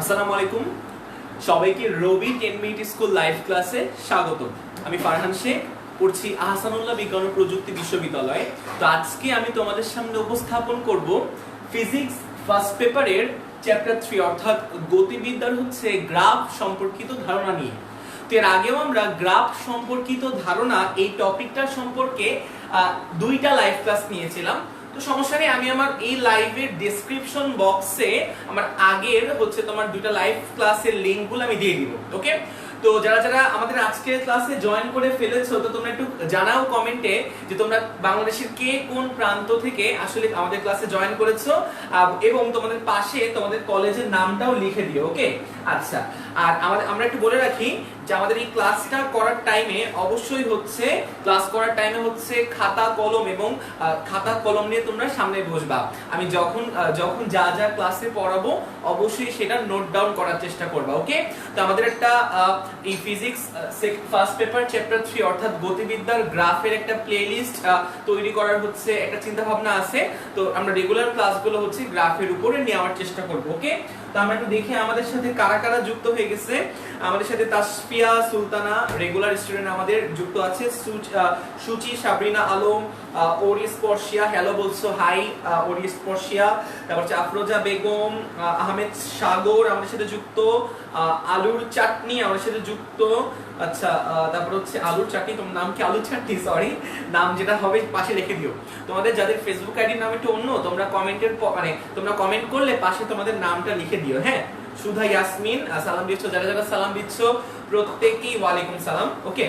আসসালামু আলাইকুম সবাইকে রবি 10 মিনিট স্কুল লাইভ ক্লাসে স্বাগতম। আমি ফারহান শেখ, পড়ছি আহসানুল্লাহ বিজ্ঞান ও প্রযুক্তি বিশ্ববিদ্যালয়ে। তো আজকে আমি তোমাদের সামনে উপস্থাপন করব ফিজিক্স ফার্স্ট পেপারের চ্যাপ্টার 3 অর্থাৎ গতিবিদ্যার গ্রাফ সম্পর্কিত ধারণা নিয়ে। তো এর আগেও আমরা গ্রাফ সম্পর্কিত ধারণা এই টপিকটা সম্পর্কে দুইটা লাইভ ক্লাস নিয়েছিলাম। তো সমস্যা নেই, আমি আমার এই লাইভের ডেসক্রিপশন বক্সে আমার আগের তোমার দুইটা লাইভ ক্লাসের লিংকগুলো আমি দিয়ে দিব। ওকে, তো যারা যারা আমাদের আজকের ক্লাসে জয়েন করে ফেলেছো, তো তোমরা একটু জানাও কমেন্টে যে তোমরা বাংলাদেশের কে কোন প্রান্ত থেকে আসলে আমাদের ক্লাসে জয়েন করেছো, এবং তোমাদের পাশে তোমাদের কলেজের নামটাও লিখে দিও। ওকে, আচ্ছা। আর আমরা একটু বলে রাখি যে আমাদের এই ক্লাসটা করার টাইমে অবশ্যই ক্লাস করার টাইমে খাতা কলম এবং খাতা কলম নিয়ে তোমরা সামনে বসবা। আমি যখন যা যা ক্লাসে পড়াবো অবশ্যই সেটা নোট ডাউন করার চেষ্টা করবা। ওকে, তো আমাদের একটা এই ফিজিক্স ফার্স্ট পেপার চ্যাপ্টার 3 অর্থাৎ গতিবিদ্যার গ্রাফের একটা প্লেলিস্ট তৈরি করার একটা চিন্তা ভাবনা আছে। তো আমরা রেগুলার ক্লাসগুলো গ্রাফের উপরে নেওয়ার চেষ্টা করব। ওকে, তো আমরা একটু দেখি আমাদের সাথে কারা কারা যুক্ত হয়ে গেছে। আমাদের সাথে তাসফিয়া সুলতানা রেগুলার স্টুডেন্ট আমাদের যুক্ত আছে, সুচি, সাবরিনা আলম, ওরিস পর্শিয়া, হ্যালো বলছো, হাই ওরিস পর্শিয়া। তারপর আফরোজা বেগম, আহমেদ সাগর আমাদের সাথে যুক্ত, আলুর চাটনি আমাদের সাথে যুক্ত। আচ্ছা, তারপর আলুর চাটনি, তোমার নাম কি? আলুর চাটনি, সরি, নাম যেটা হবে পাশে লিখে দিও। তোমাদের যাদের ফেসবুক আইডির নাম একটু অন্য, তোমরা তোমরা কমেন্ট করলে পাশে তোমাদের নামটা লিখে দিও। হ্যাঁ, সুধা ইয়াসমিন সালাম দিচ্ছ, যারা যারা সালাম দিচ্ছ প্রত্যেককেই ওয়ালাইকুম সালাম। ওকে,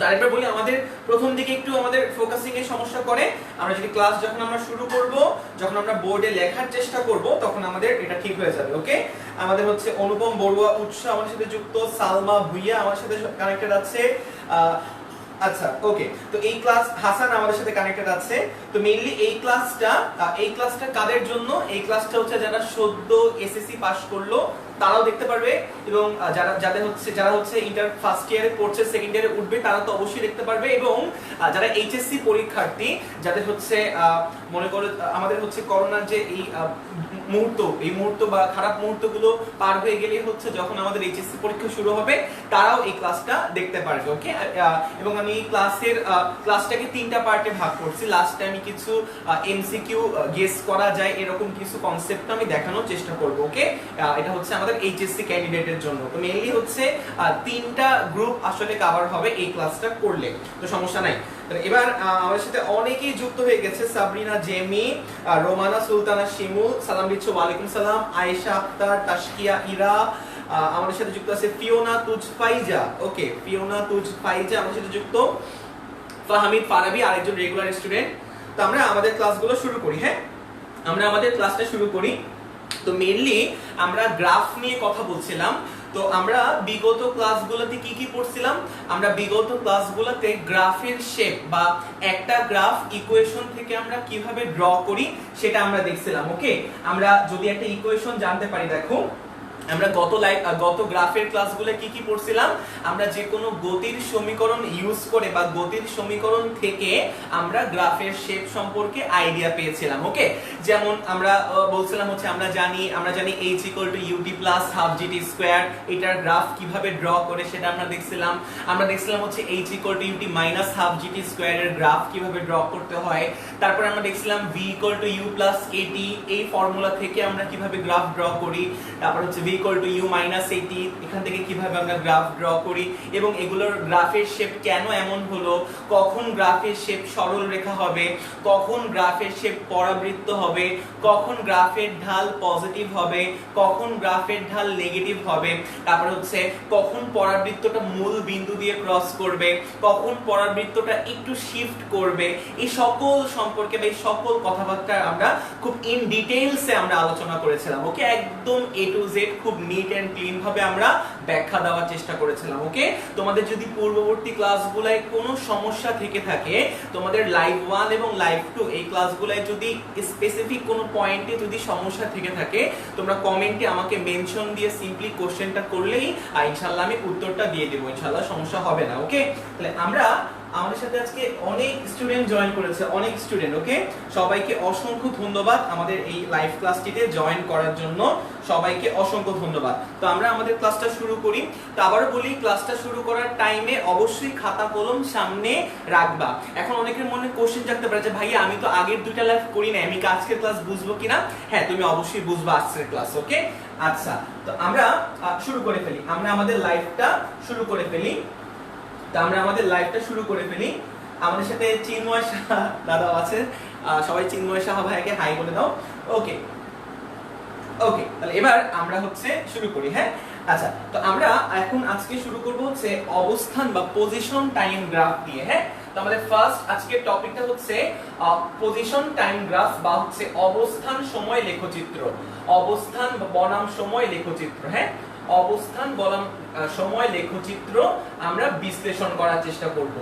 আরেকবার বলি, আমাদের প্রথম দিকে একটু আমাদের ফোকাসিং এর সমস্যা করে। আমরা যদি ক্লাস যখন আমরা শুরু করব, যখন আমরা বোর্ডে লেখার চেষ্টা করব, তখন আমাদের এটা ঠিক হয়ে যাবে। ওকে, আমাদের অনুপম বড়ুয়া উৎস আমাদের সাথে যুক্ত, সালমা ভুইয়া আমার সাথে কানেক্টেড আছে। আচ্ছা, ওকে, তো এই ক্লাস হাসান আমাদের সাথে কানেক্টেড আছে। তো মেইনলি এই ক্লাসটা কাদের জন্য? এই ক্লাসটা যারা সদ্য এসএসসি পাস করলো তারাও দেখতে পারবে, এবং যারা ইন্টার ফার্স্ট ইয়ারে পড়ছে, সেকেন্ড ইয়ারে উঠবে, তারা তো অবশ্যই দেখতে পারবে। এবং যারা এইচএসসি পরীক্ষার্থী, যাদের মনে করো আমাদের করোনার যে এই মুহূর্ত বা খারাপ মুহূর্তগুলো পার হয়ে গেলেই যখন আমাদের এইচএসসি পরীক্ষা শুরু হবে, তারাও এই ক্লাসটা দেখতে পারবে। ওকে, এবং আমি এই ক্লাসটাকে 3টা পার্টে ভাগ করছি। লাস্টে আমি কিছু এমসিকিউ গেস করা যায় এরকম কিছু কনসেপ্ট আমি দেখানোর চেষ্টা করব। ওকে, এটা আমাদের এইচএসসি ক্যান্ডিডেটের জন্য। তো মেইনলি 3টা গ্রুপ আসলে কভার হবে এই ক্লাসটা করলে, তো সমস্যা নাই। এবার আমাদের সাথে অনেকেই যুক্ত হয়ে গেছে। সাবরিনা জেমি, রোমানা সুলতানা শিমুল সালাম দিচ্ছ, ওয়ালাইকুম সালাম। আয়েশা আক্তার, তাশকিয়া ইরা আমাদের সাথে যুক্ত আছে। ফিওনা তুজ ফাইজা, ওকে, ফিওনা তুজ ফাইজা আমাদের সাথে যুক্ত। ফাহামিদ ফারাবি আরেকজন রেগুলার স্টুডেন্ট। তো আমরা আমাদের ক্লাসগুলো শুরু করি। হ্যাঁ, আমরা আমাদের ক্লাসটা শুরু করি। তো মেইনলি আমরা গ্রাফ নিয়ে কথা বলছিলাম। তো আমরা বিগত ক্লাসগুলোতে কি পড়ছিলাম? আমরা বিগত ক্লাসগুলোতে গ্রাফের শেপ বা একটা গ্রাফ ইকুয়েশন থেকে আমরা কিভাবে ড্র করি সেটা আমরা দেখছিলাম। ওকে, আমরা যদি একটা ইকুয়েশন জানতে পারি, দেখো আমরা গত গ্রাফের ক্লাসগুলো কি পড়ছিলাম? আমরা যে কোনো গতির সমীকরণ ইউজ করে বা গতির সমীকরণ থেকে আমরা গ্রাফের শেপ সম্পর্কে আইডিয়া পেয়েছিলাম। ওকে, যেমন আমরা বলছিলাম আমরা জানি h = ut + ½ gt²। এটার গ্রাফ কিভাবে ড্র করে সেটা আমরা দেখছিলাম। আমরা দেখছিলাম h = ut - ½ gt² এর গ্রাফ কিভাবে ড্র করতে হয়। তারপর আমরা দেখছিলাম v = u + at, এই ফর্মুলা থেকে আমরা কিভাবে গ্রাফ ড্র করি। তারপর v = u - at, এখান থেকে কিভাবে আমরা গ্রাফ ড্র করি, এবং এগুলোর গ্রাফের শেপ কেন এমন হলো, কখন গ্রাফের শেপ সরল রেখা হবে, কখন গ্রাফের শেপ পরাবৃত্ত হবে, কখন গ্রাফের ঢাল পজিটিভ হবে, কখন গ্রাফের ঢাল নেগেটিভ হবে, তারপর কখন পরাবৃত্তটা মূল বিন্দু দিয়ে ক্রস করবে, কখন পরাবৃত্তটা একটু শিফট করবে। এই সকল সম্পর্কে বা এই সকল কথাবার্তা আমরা খুব ইন ডিটেইলসে আমরা আলোচনা করেছিলাম। ওকে, একদম A to Z খুব নিট এন্ড ক্লিন ভাবে আমরা ব্যাখ্যা দেওয়ার চেষ্টা করেছিলাম। ওকে, তোমাদের যদি পূর্ববর্তী ক্লাসগুলোয় কোনো সমস্যা থেকে থাকে, তোমাদের লাইভ 1 এবং লাইভ 2 এই ক্লাসগুলোয় যদি স্পেসিফিক কোনো পয়েন্টে যদি সমস্যা থেকে থাকে, তোমরা কমেন্টে আমাকে মেনশন দিয়ে সিম্পলি কোশ্চেনটা করলেই ইনশাআল্লাহ আমি উত্তরটা দিয়ে দেব। ইনশাআল্লাহ সমস্যা হবে না। ওকে, তাহলে আমরা আমাদের সাথে আজকে অনেক স্টুডেন্ট জয়েন করেছে, অনেক স্টুডেন্ট। ওকে, সবাইকে অসংখ্য ধন্যবাদ আমাদের এই লাইভ ক্লাসটিতে জয়েন করার জন্য, সবাইকে অসংখ্য ধন্যবাদ। তো আমরা আমাদের ক্লাসটা শুরু করি। তো আবারও বলি, ক্লাসটা শুরু করার টাইমে অবশ্যই খাতা কলম সামনে রাখবা। এখন অনেকের মনে কোশ্চেন জাগতে পারে যে ভাইয়া আমি তো আগের দুইটা লাইভ করি না, আমি কি আজকের ক্লাস বুঝবো কিনা? হ্যাঁ, তুমি অবশ্যই বুঝবা আজকের ক্লাস। ওকে, আচ্ছা, তো আমরা শুরু করে ফেলি, আমরা আমাদের লাইভটা শুরু করে ফেলি। তো আমরা আমাদের লাইভটা শুরু করে ফেলি। আমাদের সাথে চিন্ময় সাহা দাদা আছে, সবাই চিন্ময় সাহা ভাইকে হাই বলে দাও। ওকে ওকে, তাহলে এবার আমরা হচ্ছে শুরু করি। হ্যাঁ, আচ্ছা, তো আমরা এখন আজকে শুরু করব হচ্ছে অবস্থান বা পজিশন টাইম গ্রাফ দিয়ে। হ্যাঁ, তো আমাদের ফার্স্ট আজকের টপিকটা হচ্ছে পজিশন টাইম গ্রাফ বা হচ্ছে অবস্থান সময় লেখচিত্র। অবস্থান বনাম সময় লেখচিত্র। হ্যাঁ, অবস্থান বনাম সময় লেখচিত্র আমরা বিশ্লেষণ করার চেষ্টা করব।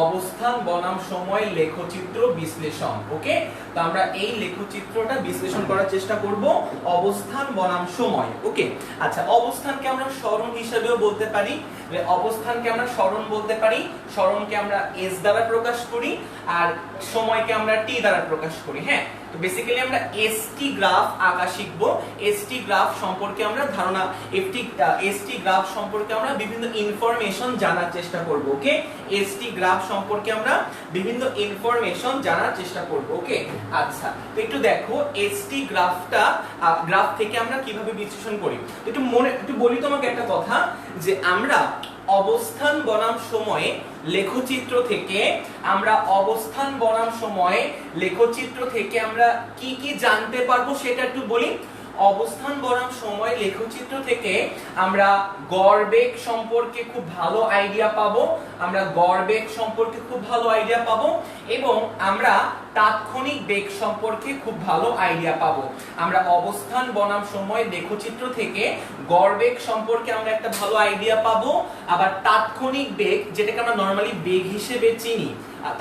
অবস্থান বনাম সময় লেখচিত্র বিশ্লেষণ। ওকে, তো আমরা এই লেখচিত্রটা বিশ্লেষণ করার চেষ্টা করব, অবস্থান বনাম সময়। ওকে, আচ্ছা, অবস্থানকে আমরা সরণ হিসেবেও বলতে পারি, অবস্থানকে আমরা সরণ বলতে পারি, সরণকে আমরা এস দ্বারা প্রকাশ করি, আর সময়কে আমরা টি দ্বারা প্রকাশ করি। হ্যাঁ, তো বেসিক্যালি আমরা এসটি গ্রাফ আঁকা শিখব। এসটি গ্রাফ সম্পর্কে আমরা ধারণা, এসটি গ্রাফ সম্পর্কে আমরা বিভিন্ন ইনফরমেশন জানার চেষ্টা করব। ওকে, এসটি গ্রাফ সম্পর্কে আমরা বিভিন্ন ইনফরমেশন জানার চেষ্টা করব। ওকে, আচ্ছা, তো একটু দেখো এসটি গ্রাফটা, গ্রাফ থেকে আমরা কিভাবে বিশ্লেষণ করি। একটু বলি তোমাকে একটা কথা, যে আমরা অবস্থান বনাম সময়ে লেখচিত্র থেকে আমরা অবস্থান বনাম সময়ে লেখচিত্র থেকে আমরা কি কি জানতে পারবো সেটা একটু বলি। অবস্থান বনাম সময় লেখচিত্র থেকে আমরা গড় বেগ সম্পর্কে খুব ভালো আইডিয়া পাবো, আমরা গড় বেগ সম্পর্কে খুব ভালো আইডিয়া পাবো, এবং আমরা তাৎক্ষণিক বেগ সম্পর্কে খুব ভালো আইডিয়া পাবো। আমরা অবস্থান বনাম সময় লেখচিত্র থেকে গড় বেগ সম্পর্কে আমরা একটা ভালো আইডিয়া পাবো, আবার তাৎক্ষণিক বেগ যেটাকে আমরা নরমালি বেগ হিসেবে চিনি,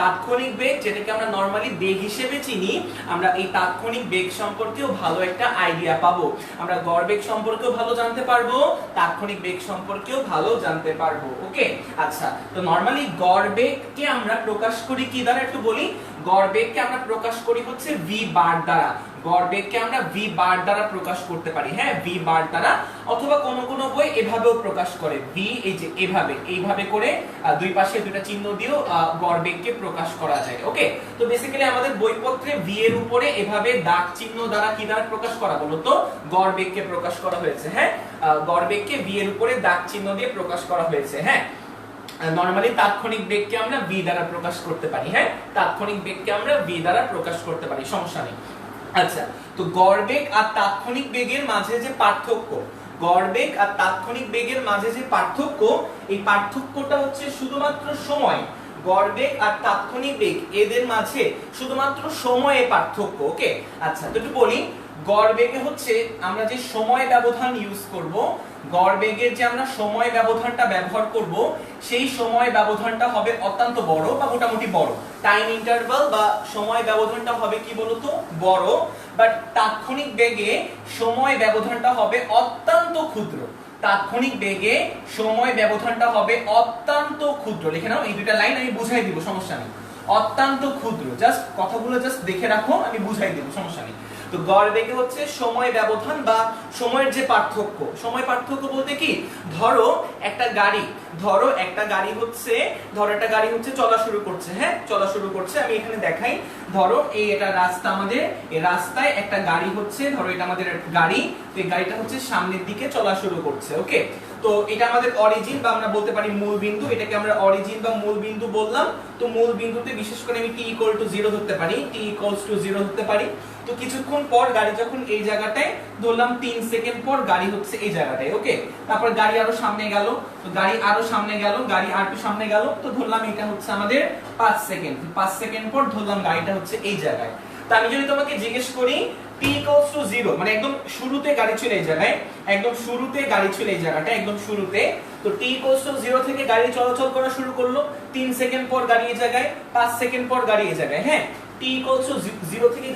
তাৎক্ষণিক বেগ যেটাকে আমরা নরমালি বেগ হিসেবে চিনি, আমরা এই তাৎক্ষণিক বেগ সম্পর্কেও ভালো একটা আইডিয়া পাবো। আমরা গড় বেগ সম্পর্কেও ভালো জানতে পারবো, তাৎক্ষণিক বেগ সম্পর্কেও ভালো জানতে পারবো। ওকে, আচ্ছা, তো নরমালি গড় বেগকে আমরা প্রকাশ করি কি দ্বারা একটু বলি। গড় বেগকে আমরা প্রকাশ করি হচ্ছে ভি বার দ্বারা। গড় বেগকে আমরা ভি বার দ্বারা প্রকাশ করতে পারি। হ্যাঁ, ভি বার দ্বারা, অথবা কোন কোন বই এভাবেও প্রকাশ করে, ভি এই যে এভাবে, এইভাবে করে দুই পাশে দুটো চিহ্ন দিয়েও গড় বেগকে প্রকাশ করা যায়। ওকে, তো বেসিক্যালি আমাদের বইপত্রে ভি এর উপরে এভাবে দাগ চিহ্ন দ্বারা কি দ্বারা প্রকাশ করা বলতো, গড় বেগকে প্রকাশ করা হয়েছে। হ্যাঁ, গড় বেগকে ভি এর উপরে দাগ চিহ্ন দিয়ে প্রকাশ করা হয়েছে। হ্যাঁ, নরমালি তাৎক্ষণিক বেগকে আমরা ভি দ্বারা প্রকাশ করতে পারি। হ্যাঁ, তাৎক্ষণিক বেগকে আমরা ভি দ্বারা প্রকাশ করতে পারি, সমস্যা নেই। আচ্ছা, তো গড় বেগ আর তাৎক্ষণিক বেগের মাঝে যে পার্থক্য, গড় বেগ আর তাৎক্ষণিক বেগের মাঝে যে পার্থক্য, এই পার্থক্যটা হচ্ছে শুধুমাত্র সময়। গড় বেগ আর তাৎক্ষণিক বেগ এদের মাঝে শুধুমাত্র সময়ে পার্থক্য। ওকে, আচ্ছা, তো একটু বলি, গড় বেগে হচ্ছে আমরা যে সময় ব্যবধান ইউজ করব, গড় বেগের যে আমরা সময় ব্যবধানটা ব্যবহার করব, সেই সময় ব্যবধানটা হবে অত্যন্ত বড় বা মোটামুটি বড়। টাইম ইন্টারভাল বা সময় ব্যবধানটা হবে কি বলতো, বড়। বাট তাৎক্ষণিক বেগে সময় ব্যবধানটা হবে অত্যন্ত ক্ষুদ্র। তাৎক্ষণিক বেগে সময় ব্যবধানটা হবে অত্যন্ত ক্ষুদ্র। লিখে নাও এই দুইটা লাইন, আমি বুঝাই দিব, সমস্যা নেই। অত্যন্ত ক্ষুদ্র, জাস্ট কথাগুলো জাস্ট দেখে রাখো, আমি বুঝাই দিব, সমস্যা নেই। তো গড় বেগে হচ্ছে সময় ব্যবধান বা সময়ের যে পার্থক্য। সময় পার্থক্য বলতে কি, ধরো একটা গাড়ি, ধরো একটা গাড়ি হচ্ছে চলা শুরু করছে। হ্যাঁ, চলা শুরু করছে, আমি এখানে দেখাই। ধরো এই এটা রাস্তা, আমাদের এই রাস্তায় একটা গাড়ি হচ্ছে, ধরো এটা আমাদের গাড়ি, তো এই গাড়িটা হচ্ছে সামনের দিকে চলা শুরু করছে। ওকে, তো এটা আমাদের অরিজিন বা আমরা বলতে পারি মূল বিন্দু, এটাকে আমরা অরিজিন বা মূল বিন্দু বললাম। তো মূল বিন্দুতে বিশেষ করে আমি t=0 ধরতে পারি, t=0 ধরতে পারি। তো কিছুক্ষণ পর গাড়ি যখন এই জায়গাটায়, ধরলাম 3 সেকেন্ড পর গাড়ি হচ্ছে এই জায়গাটায়। ওকে, তারপর গাড়ি আরো সামনে গেল, তো গাড়ি আরো সামনে গেল, গাড়ি আর একটু সামনে গেল, তো ধরলাম এটা হচ্ছে আমাদের 5 সেকেন্ড। 5 সেকেন্ড পর ধরলাম গাড়িটা হচ্ছে এই জায়গায়। তো আমি যদি তোমাকে জিজ্ঞেস করি t=0, মানে একদম শুরুতে গাড়ি ছিল এই জায়গায়, একদম শুরুতে গাড়ি ছিল এই জায়গাটা, একদম শুরুতে। তো t=0 থেকে গাড়ি চলাচল করা শুরু করলো, 3 সেকেন্ড পর গাড়ি এই জায়গায়, 5 সেকেন্ড পর গাড়ি এই জায়গায়। হ্যাঁ, t=0 থেকে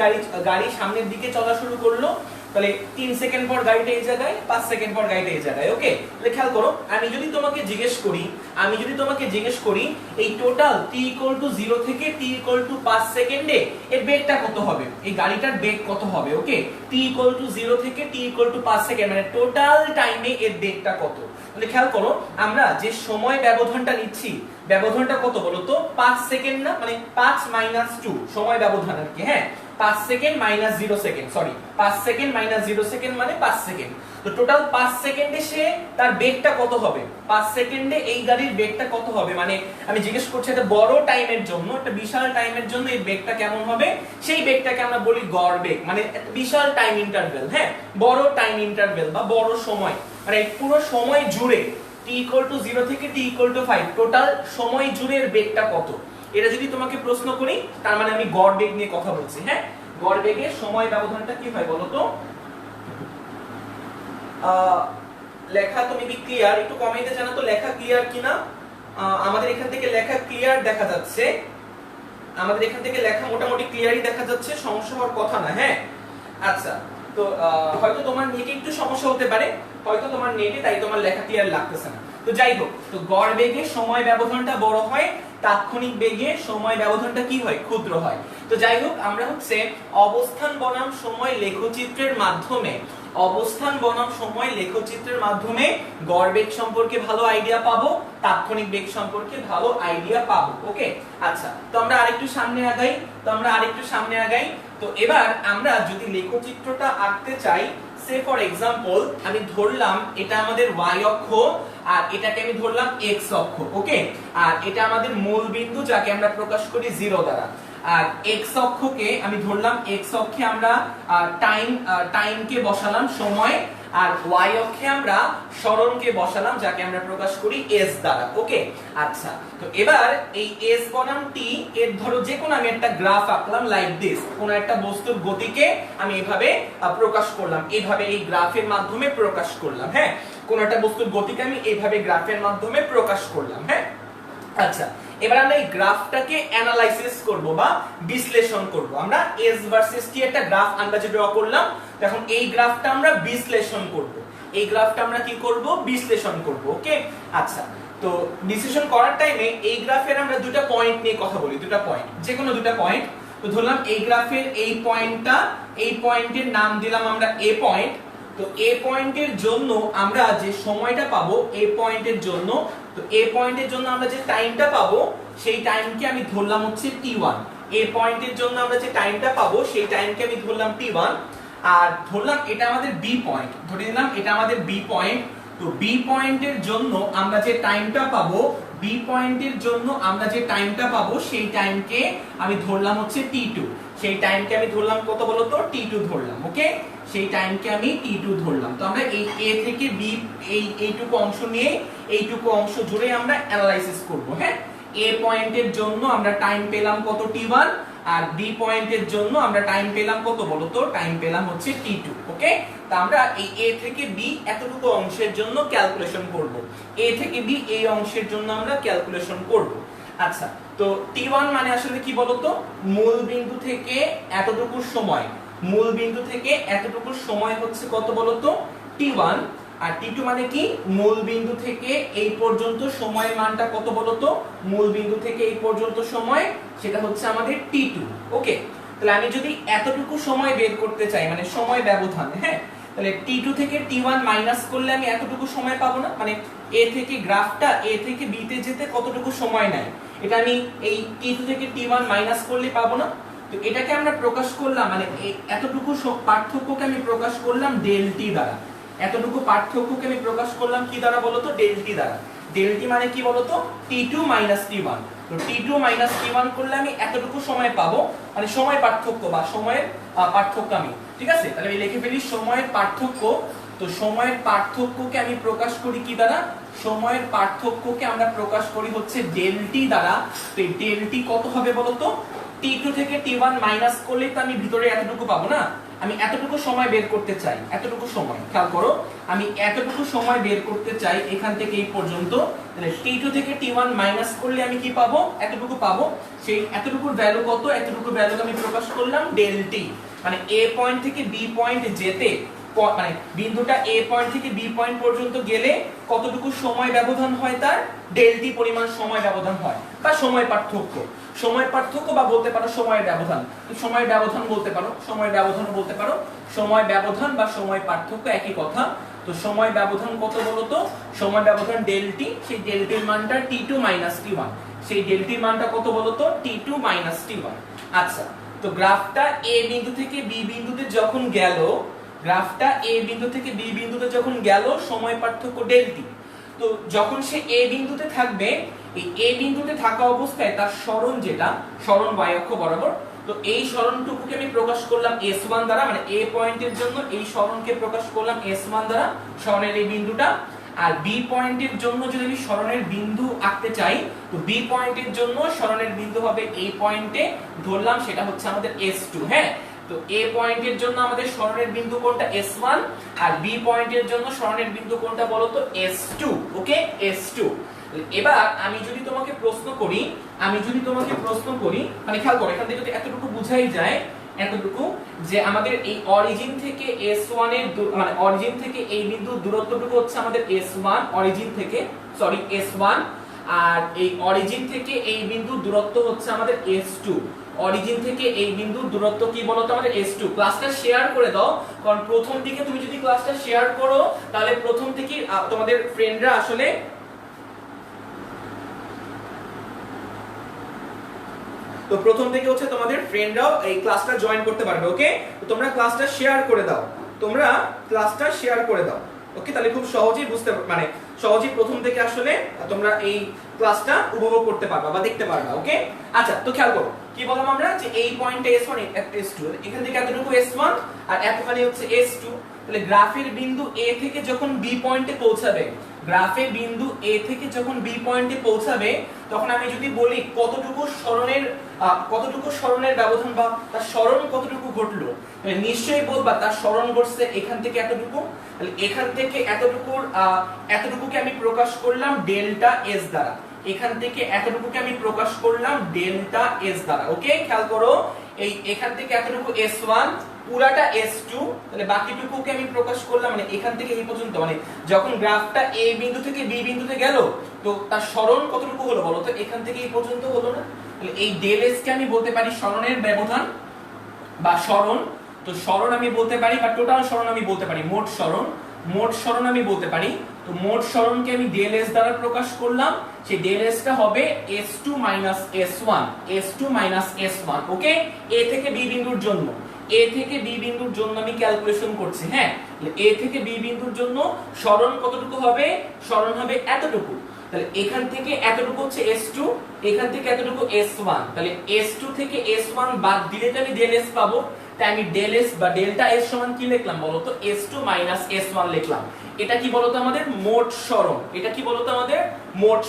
গাড়ি সামনের দিকে চলা শুরু করলো, তাহলে 3 সেকেন্ড পর গাড়িটা এই জায়গায়, 5 সেকেন্ড পর গাড়িটা এই জায়গায়। ওকে, তাহলে খেয়াল করো, আমি যদি তোমাকে জিজ্ঞেস করি এই টোটাল t = 0 থেকে t = 5 সেকেন্ডে এর বেগটা কত হবে, এই গাড়িটার বেগ কত হবে। ওকে, t = 0 থেকে t = 5 সেকেন্ড মানে টোটাল টাইমে এর বেগটা কত। তাহলে খেয়াল করো, আমরা যে সময় ব্যবধানটা নিচ্ছি, ব্যবধানটা কত বলো তো? 5 সেকেন্ড না, মানে 5 - 2 সময় ব্যবধান আর কি। হ্যাঁ, 5 second - 0 second, sorry 5 second - 0 second মানে 5 সেকেন্ড। তো টোটাল 5 সেকেন্ডে সে তার বেগটা কত হবে, 5 সেকেন্ডে এই গাড়ির বেগটা কত হবে, মানে আমি জিজ্ঞেস করছি একটা বড় টাইমের জন্য, একটা বিশাল টাইমের জন্য এই বেগটা কেমন হবে, সেই বেগটাকে আমরা বলি গড় বেগ, মানে একটা বিশাল টাইম ইন্টারভ্যাল। হ্যাঁ, বড় টাইম ইন্টারভ্যাল বা বড় সময়, মানে এই পুরো সময় জুড়ে t = 0 থেকে t = 5 টোটাল সময় জুড়ে এর বেগটা কত। এটা যদি তোমাকে প্রশ্ন করি, তার মানে আমি গড় বেগ নিয়ে কথা বলছি। হ্যাঁ, গড় বেগের সময় ব্যবধানটা কি হয় বলো তো? লেখা তো মেবি ক্লিয়ার, একটু কমেন্টে জানাও তো লেখা ক্লিয়ার কিনা। আমাদের এখান থেকে লেখা ক্লিয়ার দেখা যাচ্ছে, আমাদের এখান থেকে লেখা মোটামুটি ক্লিয়ারই দেখা যাচ্ছে, সমস্যা হওয়ার কথা না। হ্যাঁ, আচ্ছা, তো হয়তো তোমার নেটে একটু সমস্যা হতে পারে, হয়তো তোমার নেটে, তাই তোমার লেখা ক্লিয়ার লাগতেছে না। তো যাই হোক, তো গড় বেগে সময় ব্যবধানটা বড় হয়, তাৎক্ষণিক বেগে সময় ব্যবধানটা কি হয়, ক্ষুদ্র হয়। তো যাই হোক, আমরা হচ্ছে অবস্থান বনাম সময় লেখচিত্রের মাধ্যমে, অবস্থান বনাম সময় লেখচিত্রের মাধ্যমে গড় বেগ সম্পর্কে ভালো আইডিয়া পাবো, তাৎক্ষণিক বেগ সম্পর্কে ভালো আইডিয়া পাবো। ওকে, আচ্ছা, তো আমরা আরেকটু সামনে আগাই। তো এবার আমরা যদি লেখচিত্রটা আঁকতে চাই, সে ফর এক্সাম্পল আমি ধরলাম এটা আমাদের y অক্ষ, আর এটাকে আমি ধরলাম x অক্ষ। ওকে, আর এটা আমাদের মূল বিন্দু, যাকে আমরা প্রকাশ করি 0 দ্বারা। আর x অক্ষকে আমি ধরলাম, x অক্ষে আমরা টাইমকে বসালাম সময়, আর y অক্ষে আমরা সরণকে বসালাম, যাকে আমরা প্রকাশ করি s দ্বারা। ওকে, আচ্ছা, তো এবার এই s বনাম t এর ধরো যে কোনো আমি একটা গ্রাফ আঁকলাম লাইক দিস, কোন একটা বস্তুর গতিকে আমি এভাবে প্রকাশ করলাম, এইভাবে এই গ্রাফের মাধ্যমে প্রকাশ করলাম। হ্যাঁ, কোন একটা বস্তুর গতিকে আমি এইভাবে গ্রাফের মাধ্যমে প্রকাশ করলাম। হ্যাঁ, আচ্ছা, এবার আমরা এই গ্রাফটাকে অ্যানালাইসিস করব বা বিশ্লেষণ করব। আমরা s ভার্সেস t একটা গ্রাফ আন্দাজে ড্র করলাম, এখন এই গ্রাফটা আমরা বিশ্লেষণ করব, এই গ্রাফটা আমরা কি করব, বিশ্লেষণ করব। ওকে, আচ্ছা, তো বিশ্লেষণ করার টাইমে এই গ্রাফের আমরা দুটো পয়েন্ট নিয়ে কথা বলি, দুটো পয়েন্ট, যে কোনো দুটো পয়েন্ট। তো ধরলাম এই গ্রাফের এই পয়েন্টটা, এই পয়েন্টের নাম দিলাম আমরা a পয়েন্ট। তো a পয়েন্টের জন্য আমরা যে সময়টা পাবো, a পয়েন্টের জন্য, তো a পয়েন্টের জন্য আমরা যে টাইমটা পাবো, সেই টাইমকে আমি ধরলাম হচ্ছে t1। a পয়েন্টের জন্য আমরা যে টাইমটা পাবো, সেই টাইমকে আমি ধরলাম t1। আর ধরলাম এটা আমাদের b পয়েন্ট, ধরে নিলাম এটা আমাদের b পয়েন্ট। তো b পয়েন্টের জন্য আমরা যে টাইমটা পাবো, b পয়েন্টের জন্য আমরা যে টাইমটা পাবো, সেই টাইমকে আমি ধরলাম হচ্ছে t2। সেই টাইমকে আমি ধরলাম কত বলো তো, t2 ধরলাম। ওকে, সেই টাইমকে আমি t2 ধরলাম। তো আমরা এই a থেকে b এইটুকু অংশ নিয়ে এইটুকু অংশ জুড়ে আমরা অ্যানালাইসিস করব। হ্যাঁ, a পয়েন্টের জন্য আমরা টাইম পেলাম কত, t1, আর b পয়েন্টের জন্য আমরা টাইম পেলাম কত বলো তো, টাইম পেলাম হচ্ছে t2। ওকে, তা আমরা এই a থেকে b এতটুকু অংশের জন্য ক্যালকুলেশন করব, a থেকে b এই অংশের জন্য আমরা ক্যালকুলেশন করব। আচ্ছা, তো t1 মানে আসলে কি বলতো, মূল বিন্দু থেকে এতটুকু সময়, মূল বিন্দু থেকে এতটুকু সময় হচ্ছে কত বলতো, t1। আর t2 মানে কি, মূল বিন্দু থেকে এই পর্যন্ত সময়ের মানটা কত বলতো, মূল বিন্দু থেকে এই পর্যন্ত সময়, সেটা হচ্ছে আমাদের t2। ওকে, তাহলে আমি যদি এতটুকু সময় বের করতে চাই, মানে সময় ব্যবধান, হ্যাঁ, তাহলে t2 থেকে t1 মাইনাস করলে আমি এতটুকু সময় পাবো না, মানে a থেকে গ্রাফটা a থেকে b তে যেতে কতটুকু সময় নেয়, এটা আমি এই t2 থেকে t1 মাইনাস করলে পাবো না। তো এটাকে আমরা প্রকাশ করলাম, মানে এতটুকু পার্থক্যকে আমি প্রকাশ করলাম ডেল টি দ্বারা, এতটুকু পার্থক্যকে আমি প্রকাশ করলাম কি দ্বারা বলতো, ডেল টি দ্বারা। ডেল টি মানে কি বলতো, t2 t1। তো t2 t1 করলে আমি এতটুকু সময় পাবো, মানে সময় পার্থক্য বা সময়ের পার্থক্য আমি, ঠিক আছে, তাহলে আমি লিখে ফেলি সময়ের পার্থক্য। তো সময়ের পার্থক্যকে আমি প্রকাশ করি কি দ্বারা, সময়ের পার্থক্যকে আমরা প্রকাশ করি হচ্ছে ডেল টি দ্বারা। তো এই ডেল টি কত হবে বলতো, t2 থেকে t1 মাইনাস করলে তো আমি ভিতরে এতটুকু পাবো না, আমি এতটুকু সময় বের করতে চাই, এতটুকু সময়, খেয়াল করো, আমি এতটুকু সময় বের করতে চাই এখান থেকে এই পর্যন্ত। তাহলে t2 থেকে t1 মাইনাস করলে আমি কি পাবো, এতটুকু পাবো। সেই এতটুকুর ভ্যালু কত, এতটুকুর ভ্যালু আমি প্রকাশ করলাম ডেল টি। মানে এ পয়েন্ট থেকে বি পয়েন্ট যেতে মানে বিন্দুটা এ পয়েন্ট থেকে বি পয়েন্ট পর্যন্ত গেলে কতটুকু সময় ব্যবধান হয়, তার ডেল টি পরিমাণ সময় ব্যবধান হয়, বা সময় পার্থক্য বা বলতে পারো সময়ের ব্যবধান। সময়ের ব্যবধান বলতে পারো, সময়ের ব্যবধানও বলতে পারো, সময় ব্যবধান বা সময় পার্থক্য একই কথা। তো সময় ব্যবধান কত বলতো, সময় ব্যবধান ডেল টি, সেই ডেল টির মানটা t2 t1, সেই ডেল টির মানটা কত বলতো t2 t1। আচ্ছা, তো গ্রাফটা এ বিন্দু থেকে বি বিন্দুতে যখন গেল, গ্রাফটা এ বিন্দু থেকে বি বিন্দুতে যখন গেল সময় পার্থক্য ডেল টি। তো যখন সে এ বিন্দুতে থাকবে, এই এ বিন্দুতে থাকা অবস্থায় তার সরণ, যেটা সরণ y অক্ষ বরাবর, তো এই সরণটুকুকে আমি প্রকাশ করলাম s1 দ্বারা, মানে এ পয়েন্টের জন্য এই সরণকে প্রকাশ করলাম s1 দ্বারা, সরণের এই বিন্দুটা। আর বি পয়েন্টের জন্য যদি আমি সরণের বিন্দু আঁকতে চাই, তো বি পয়েন্টের জন্য সরণের বিন্দু হবে এই পয়েন্টে, ধরলাম সেটা হচ্ছে আমাদের s2। হ্যাঁ, তো এ পয়েন্টের জন্য আমাদের সরণের বিন্দু কোনটা s1, আর বি পয়েন্টের জন্য সরণের বিন্দু কোনটা বলতো s2। ওকে, s2। এবার আমি যদি তোমাকে প্রশ্ন করি, মানে খেয়াল করো, এখান থেকে যদি এতটুকু বুঝাই যায়, এতটুকু যে আমাদের এই অরিজিন থেকে s1 এর মানে অরিজিন থেকে এই বিন্দুর দূরত্বটুকু হচ্ছে আমাদের s1, অরিজিন থেকে s1, আর এই অরিজিন থেকে এই বিন্দুর দূরত্ব হচ্ছে আমাদের s2। অরিজিন থেকে এই বিন্দুর দূরত্ব কি বলতো আমাদের s2। ক্লাসটা শেয়ার করে দাও, কারণ প্রথম দিকে তুমি যদি ক্লাসটা শেয়ার করো তাহলে প্রথম থেকে তোমাদের ফ্রেন্ডরা আসলে তো প্রথম থেকে হচ্ছে তোমাদের ফ্রেন্ডরাও এই ক্লাসটা জয়েন করতে পারবে। ওকে, তো তোমরা ক্লাসটা শেয়ার করে দাও, ওকে, তাহলে খুব সহজেই বুঝতে, মানে সহজেই প্রথম থেকে আসলে তোমরা এই ক্লাসটা উপভোগ করতে পারবা বা দেখতে পারবা। ওকে, আচ্ছা, তো খেয়াল করো কি বললাম আমরা, যে এই পয়েন্টে s1 s2, এখান থেকে এতটুকু s1 আর এতখানি হচ্ছে s2। তাহলে গ্রাফের বিন্দু a থেকে যখন b পয়েন্টে পৌঁছাবে, গ্রাফে বিন্দু a থেকে যখন b পয়েন্টে পৌঁছাবে, তখন আমি যদি বলি কতটুকু সরণের ব্যবধান বা তার সরণ কতটুকু ঘটলো, নিশ্চয়ই বলবা তার সরণ ঘটছে এখান থেকে এতটুকু। তাহলে এখান থেকে এতটুকুকে আমি প্রকাশ করলাম ডেল্টা s দ্বারা, এখান থেকে এতটুকুকে আমি প্রকাশ করলাম ডেল্টা s দ্বারা। ওকে, খেয়াল করো, এই এখান থেকে এতটুকু s1, পুরাটা s2, তাহলে বাকিটুকুকে আমি প্রকাশ করলাম, মানে এখান থেকে এই পর্যন্ত, মানে যখন গ্রাফটা a বিন্দু থেকে b বিন্দুতে গেল, তো তার সরণ কতটুকু হলো বলো তো, এখান থেকে এই পর্যন্ত হলো না। তাহলে এই ডেল s কে আমি বলতে পারি সরণের ব্যবধান বা সরণ। তো সরণ আমি বলতে পারি, বা টোটাল সরণ আমি বলতে পারি, মোট সরণ আমি বলতে পারি। তো মোট সরণকে আমি ডেল s দ্বারা প্রকাশ করলাম, সেই ডেল s টা হবে s2 s1। ওকে, a থেকে b বিন্দুর জন্য, আমি ক্যালকুলেশন করছি। হ্যাঁ, a থেকে b বিন্দুর জন্য সরণ কতটুকু হবে, সরণ হবে এতটুকু। তাহলে এখান থেকে এতটুকু হচ্ছে s2, এখান থেকে এতটুকু s1। তাহলে s2 থেকে s1 বাদ দিলে তো আমি ডেল s পাবো, তাই আমি ডেল s বা ডেল্টা s সমান কি লিখলাম বলতো, s2 s1 লিখলাম। এটা কি বলতো আমাদের মোট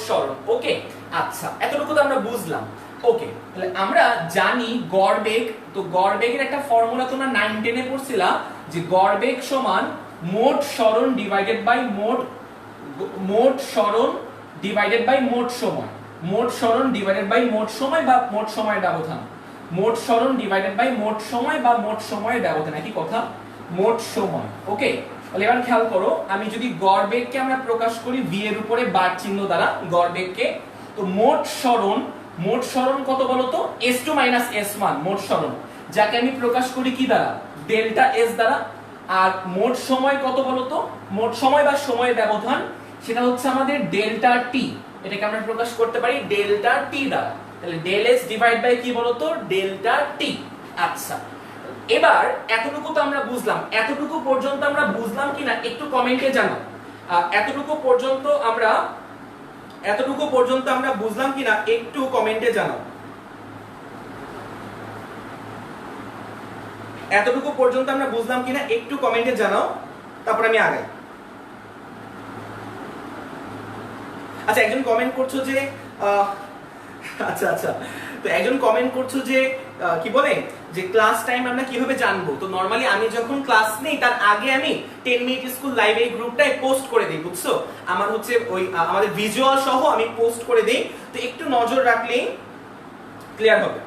সরণ। ওকে, আচ্ছা, এতটুকু তো আমরা বুঝলাম। ওকে, তাহলে আমরা জানি গড় বেগ। তো গড় বেগের একটা ফর্মুলা তোমরা 9 10 এ পড়ছিলা, যে গড় বেগ সমান মোট সরণ ডিভাইডেড বাই মোট সময়, মোট সরণ ডিভাইডেড বাই মোট সময় বা মোট সময়ের ব্যবধান, মোট সরণ ডিভাইডেড বাই মোট সময় বা মোট সময়ের ব্যবধান, একই কথা, মোট সময়। ওকে, তাহলে এবার খেয়াল করো, আমি যদি গড় বেগকে আমরা প্রকাশ করি v এর উপরে বার চিহ্ন দ্বারা, গড় বেগকে, তো মোট সরণ কত বলতো, s2 s1 মোট সরণ, যাকে আমি প্রকাশ করি কি দ্বারা, ডেল্টা s দ্বারা। আর মোট সময় কত বলতো, মোট সময় বা সময়ের ব্যবধান, সেটা হচ্ছে আমাদের ডেল্টা t, এটাকে আমরা প্রকাশ করতে পারি ডেল্টা t দ্বারা। তাহলে ডেল s ডিভাইড বাই কি বলতো, ডেল্টা t। আচ্ছা, এবার এতটুকু তো আমরা বুঝলাম, এতটুকু পর্যন্ত আমরা বুঝলাম কিনা একটু কমেন্টে জানাও। এতটুকু পর্যন্ত আমরা বুঝলাম কিনা একটু কমেন্টে জানাও। এতটুকু পর্যন্ত আমরা বুঝলাম কিনা একটু কমেন্টে জানাও, তারপর আমি আগাই। আচ্ছা, একজন কমেন্ট করছো যে আচ্ছা, তো একজন কমেন্ট করছো যে কি বলে, যে ক্লাস টাইম আমরা কিভাবে জানবো। তো নরমালি আমি যখন ক্লাস নেই তার আগে আমি 10 মিনিট স্কুল লাইভ এই গ্রুপটায় পোস্ট করে দেই, বুঝছো, আমার হচ্ছে ওই আমাদের ভিজুয়াল সহ আমি পোস্ট করে দেই, তো একটু নজর রাখলেই ক্লিয়ার হবে।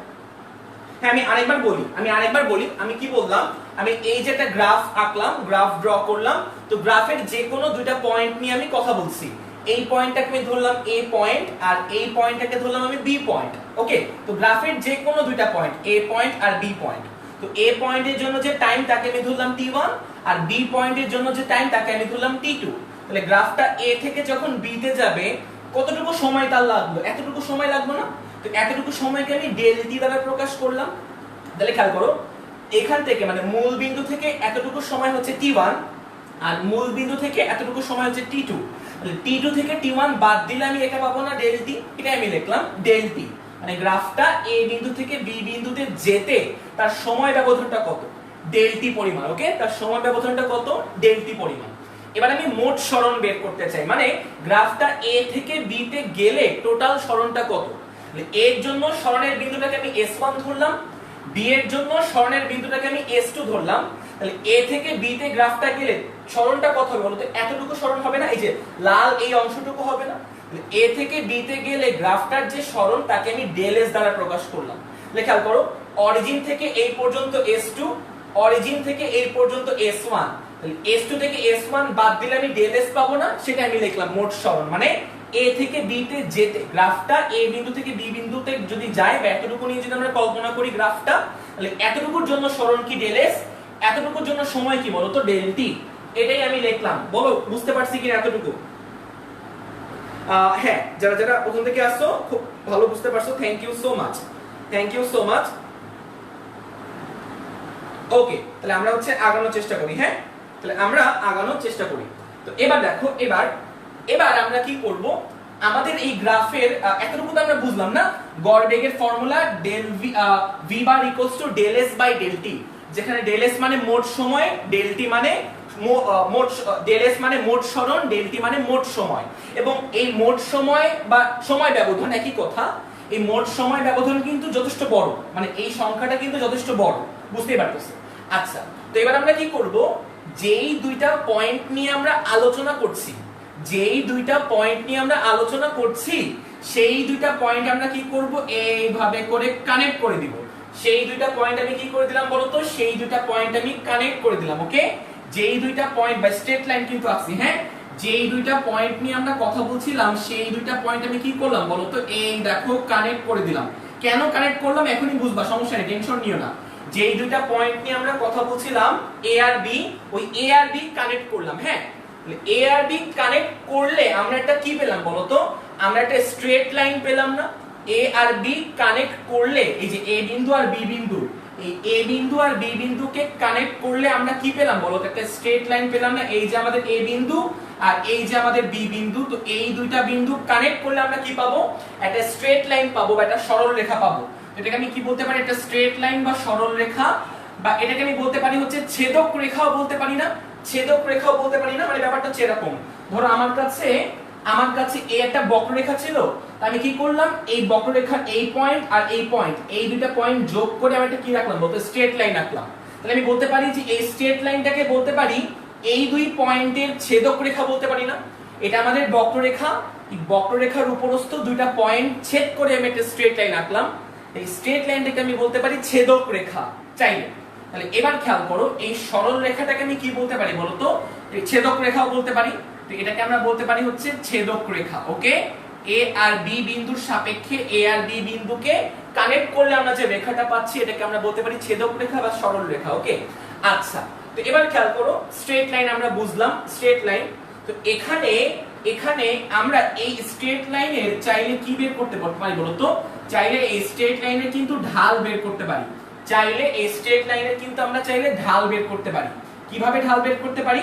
হ্যাঁ আমি আরেকবার বলি আমি কি বললাম, আমি এই যে একটা গ্রাফ আঁকলাম, গ্রাফ ড্র করলাম, তো গ্রাফের যে কোনো দুইটা পয়েন্ট নিয়ে আমি কথা বলছি। এই পয়েন্টটাকে আমি ধরলাম এ পয়েন্ট আর এই পয়েন্টটাকে ধরলাম আমি বি পয়েন্ট। ওকে, তো গ্রাফের যে কোনো দুইটা পয়েন্ট এ পয়েন্ট আর বি পয়েন্ট, তো এ পয়েন্টের জন্য যে টাইম তাকে আমি ধরলাম t1 আর বি পয়েন্টের জন্য যে টাইম তাকে আমি ধরলাম t2। তাহলে গ্রাফটা এ থেকে যখন বি তে যাবে কতটুকু সময় তার লাগলো, এতটুকু সময় লাগলো না? তো এতটুকু সময়কে আমি ডেল টি দ্বারা প্রকাশ করলাম। তাহলে খেয়াল করো, এখান থেকে মানে মূল বিন্দু থেকে এতটুকু সময় হচ্ছে t1 আর মূল বিন্দু থেকে এতটুকু সময় হচ্ছে t2। তাহলে t2 থেকে t1 বাদ দিলে আমি এটা পাবো না ডেল টি, এটা আমি লিখলাম ডেল টি। মানে গ্রাফটা এ বিন্দু থেকে বি বিন্দুতে যেতে তার সময় ব্যবধানটা কত, ডেল টি পরিমাণ। ওকে, তার সময় ব্যবধানটা কত, ডেল টি পরিমাণ। এবার আমি মোট সরণ বের করতে চাই, মানে গ্রাফটা এ থেকে বি তে গেলে টোটাল সরণটা কত। এর জন্য সরণের বিন্দুটাকে আমি s1 ধরলাম, বি এর জন্য সরণের বিন্দুটাকে আমি s2 ধরলাম। তাহলে এ থেকে বি তে গ্রাফটা গেলে সরণটা কত হবে বলতো, এতটুকু সরণ হবে না, এই যে লাল এই অংশটুকু হবে না। এ থেকে বি তে গেলে গ্রাফটার যে সরণ তাকে আমি ডেল s দ্বারা প্রকাশ করলাম। খেয়াল করো, অরিজিন থেকে এই পর্যন্ত s2, অরিজিন থেকে এই পর্যন্ত s1, তাহলে s2 থেকে s1 বাদ দিলে আমি ডেল s পাবো না, সেটা আমি লিখলাম মোট সরণ। মানে এ থেকে বি তে যেতে গ্রাফটা এ বিন্দু থেকে বি বিন্দুতে যদি যায় বা এতটুকু নিয়ে যদি আমরা কল্পনা করি গ্রাফটা, তাহলে এতটুকুর জন্য সরণ কি ডেল s, এতটুকুর জন্য সময় কি বলতো ডেল টি। এটাই আমি লিখলাম। বলো বুঝতে পারছি কিনা এতটুকু? হ্যাঁ, যারা যারা প্রথম থেকে আসছো খুব ভালো বুঝতে পারছো, thank you so much, thank you so much. Okay, তাহলে আমরা হচ্ছে আগানোর চেষ্টা করি। হ্যাঁ, তাহলে আমরা আগানোর চেষ্টা করি। তো এবার দেখো, এবার আমরা কি করব, আমাদের এই গ্রাফের এতটুকু তো আমরা বুঝলাম না, গড় বেগের formula del V bar equals to del S by del T, যেখানে ডেল এস মানে মোট সময়, ডেল টি মানে মোট, ডেল এস মানে মোট সরণ, ডেল টি মানে মোট সময়। এবং এই মোট সময় বা সময় ব্যবধান একই কথা, এই মোট সময় ব্যবধান কিন্তু যথেষ্ট বড়, মানে এই সংখ্যাটা কিন্তু যথেষ্ট বড়, বুঝতেই পারতেছো। আচ্ছা, তো এবার আমরা কি করব, যেই দুইটা পয়েন্ট নিয়ে আমরা আলোচনা করছি, যেই দুইটা পয়েন্ট নিয়ে আমরা আলোচনা করছি সেই দুইটা পয়েন্ট আমরা কি করব, এইভাবে করে কানেক্ট করে দিব। সেই দুইটা পয়েন্ট আমি কি করে দিলাম বলতো, সেই দুইটা পয়েন্ট আমি কানেক্ট করে দিলাম। ওকে, যেই দুইটা পয়েন্ট বা স্ট্রেট লাইন কিন্তু আছে, হ্যাঁ, যেই দুইটা পয়েন্ট নিয়ে আমরা কথা বলছিলাম সেই দুইটা পয়েন্ট আমি কি করলাম বলতো, এই দেখো কানেক্ট করে দিলাম। কেন কানেক্ট করলাম এখনই বুঝবা, সমস্যা নেই, টেনশন নিও না। যেই দুইটা পয়েন্ট নিয়ে আমরা কথা বলছিলাম এ আর বি, ওই এ আর বি কানেক্ট করলাম। হ্যাঁ, এ আর বি কানেক্ট করলে আমরা একটা কি পেলাম বলতো, আমরা একটা স্ট্রেট লাইন পেলাম না। এ আর বি কানেক্ট করলে এই যে এ বিন্দু আর বি বিন্দু, এই এ বিন্দু আর বি বিন্দুকে কানেক্ট করলে আমরা কি পেলাম বলতো, একটা স্ট্রেট লাইন পেলাম না। এই যে আমাদের এ বিন্দু আর এই যে আমাদের বি বিন্দু, তো এই দুইটা বিন্দু কানেক্ট করলে আমরা কি পাবো, একটা স্ট্রেট লাইন পাবো বা একটা সরল রেখা পাবো। এটাকে আমি কি বলতে পারি, একটা স্ট্রেট লাইন বা সরল রেখা, বা এটাকে আমি বলতে পারি হচ্ছে ছেদক রেখাও বলতে পারি না, ছেদক রেখাও বলতে পারি না। মানে ব্যাপারটা হচ্ছে এরকম, ধরো আমার কাছে এই একটা বক্ররেখা ছিল, আমি কি করলাম, এই বক্ররেখার এই পয়েন্ট আর এই পয়েন্ট, এই দুইটা পয়েন্ট যোগ করে আমি একটা কি রাখলাম বলতে, স্ট্রেট লাইন আঁকলাম। তাহলে আমি বলতে পারি যে এই স্ট্রেট লাইনটাকে বলতে পারি এই দুই পয়েন্টের ছেদক রেখা বলতে পারি না। এটা আমাদের বক্ররেখা, এই বক্ররেখার উপরস্থ দুইটা পয়েন্ট ছেদ করে আমি একটা স্ট্রেট লাইন আঁকলাম, এই স্ট্রেট লাইনটাকে আমি বলতে পারি ছেদক রেখা চাইলে। তাহলে এবার খেয়াল করো, এই সরল রেখাটাকে আমি কি বলতে পারি বলতো, ছেদক রেখাও বলতে পারি। তো এটাকে আমরা বলতে পারি হচ্ছে ছেদক রেখা। ওকে, এ আর বি বিন্দুর সাপেক্ষে এ আর বি বিন্দুকে কানেক্ট করলে আমরা যে রেখাটা পাচ্ছি এটাকে আমরা বলতে পারি ছেদক রেখা বা সরল রেখা। ওকে, আচ্ছা, তো এবার খেয়াল করো, স্ট্রেট লাইন আমরা বুঝলাম, স্ট্রেট লাইন। তো এখানে আমরা এই স্ট্রেট লাইনের চাইলে কি বের করতে পারি বলতো, চাইলে এই স্ট্রেট লাইনের কিন্তু ঢাল বের করতে পারি। চাইলে এই স্ট্রেট লাইনের কিন্তু আমরা চাইলে ঢাল বের করতে পারি। কিভাবে ঢাল বের করতে পারি,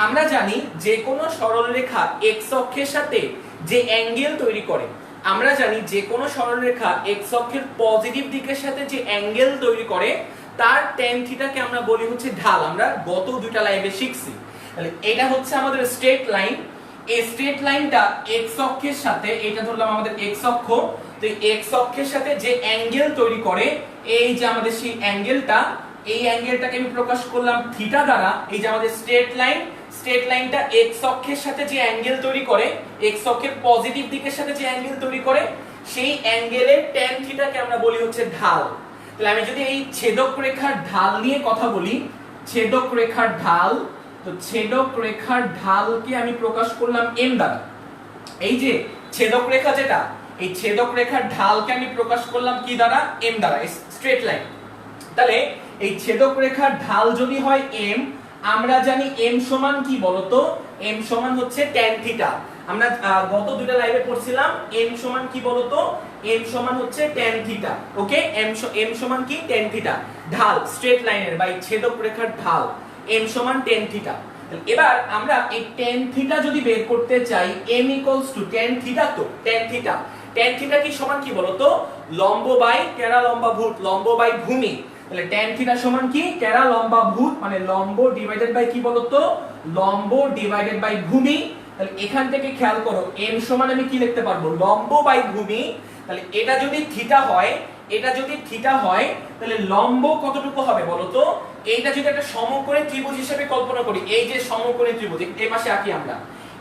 আমরা জানি যে কোনো সরল রেখা এক্স অক্ষের সাথে যে অ্যাঙ্গেল তৈরি করে, আমরা জানি যে কোনো সরল রেখা এক্স অক্ষের পজিটিভ দিকের সাথে যে অ্যাঙ্গেল তৈরি করে তার tan থিটাকে আমরা বলি হচ্ছে ঢাল। আমরা গত দুইটা লাইভে শিখছি। তাহলে এটা হচ্ছে আমাদের স্ট্রেট লাইন। এই স্ট্রেট লাইনটা এক্স অক্ষের সাথে, এটা ধরলাম আমাদের এক্স অক্ষ, তো এক্স অক্ষের সাথে যে অ্যাঙ্গেল তৈরি করে, এই যে আমাদের সেই অ্যাঙ্গেলটা, এই অ্যাঙ্গেলটাকে আমি প্রকাশ করলাম থিটা দ্বারা। এই যে আমাদের স্ট্রেট লাইনটা এক্স অক্ষের সাথে যে অ্যাঙ্গেল তৈরি করে, এক্স অক্ষের পজিটিভ দিকের সাথে যে অ্যাঙ্গেল তৈরি করে, সেই অ্যাঙ্গেলের tan থিটাকে আমরা বলি হচ্ছে ঢাল। তাহলে আমি যদি এই ছেদক রেখার ঢাল নিয়ে কথা বলি, ছেদক রেখার ঢাল, তো ছেদক রেখার ঢালকে আমি প্রকাশ করলাম m দ্বারা। এই যে ছেদক রেখা যেটা, এই ছেদক রেখার ঢালকে আমি প্রকাশ করলাম কি দ্বারা? m দ্বারা, স্ট্রেট লাইন। তাহলে এই ছেদক রেখার ঢাল যদি হয় m, আমরা জানি m সমান কি বলতো? m সমান হচ্ছে tan থিটা। আমরা গত দুটো লাইভে পড়ছিলাম m সমান কি বলতো? m সমান হচ্ছে tan থিটা। ওকে, m সমান কি? tan theta. ঢাল স্ট্রেট লাইনের বা ছেদক রেখার ঢাল m সমান tan থিটা। এবার আমরা এই tan থিটা যদি বের করতে চাই, m tan থিটা, তো tan থিটা, tan থিটা কি সমান কি বলতো? লম্ব বাই টেরা লম্বাভূত, লম্ব বাই ভূমি। তাহলে tan থিটা সমান কি? টেরা লম্বাভূত মানে লম্ব ডিভাইডেড বাই কি বলতো? লম্ব ডিভাইডেড বাই ভূমি। তাহলে এখান থেকে খেয়াল করো m সমান আমি কি লিখতে পারবো? লম্ব বাই ভূমি। তাহলে এটা যদি থিটা হয়, এটা যদি থিটা হয়, তাহলে লম্ব কতটুকু হবে বলতো? এইটা যদি একটা সমকোণী ত্রিভুজ হিসেবে কল্পনা করি, এই যে সমকোণী ত্রিভুজ, এই পাশে আঁকি আমরা,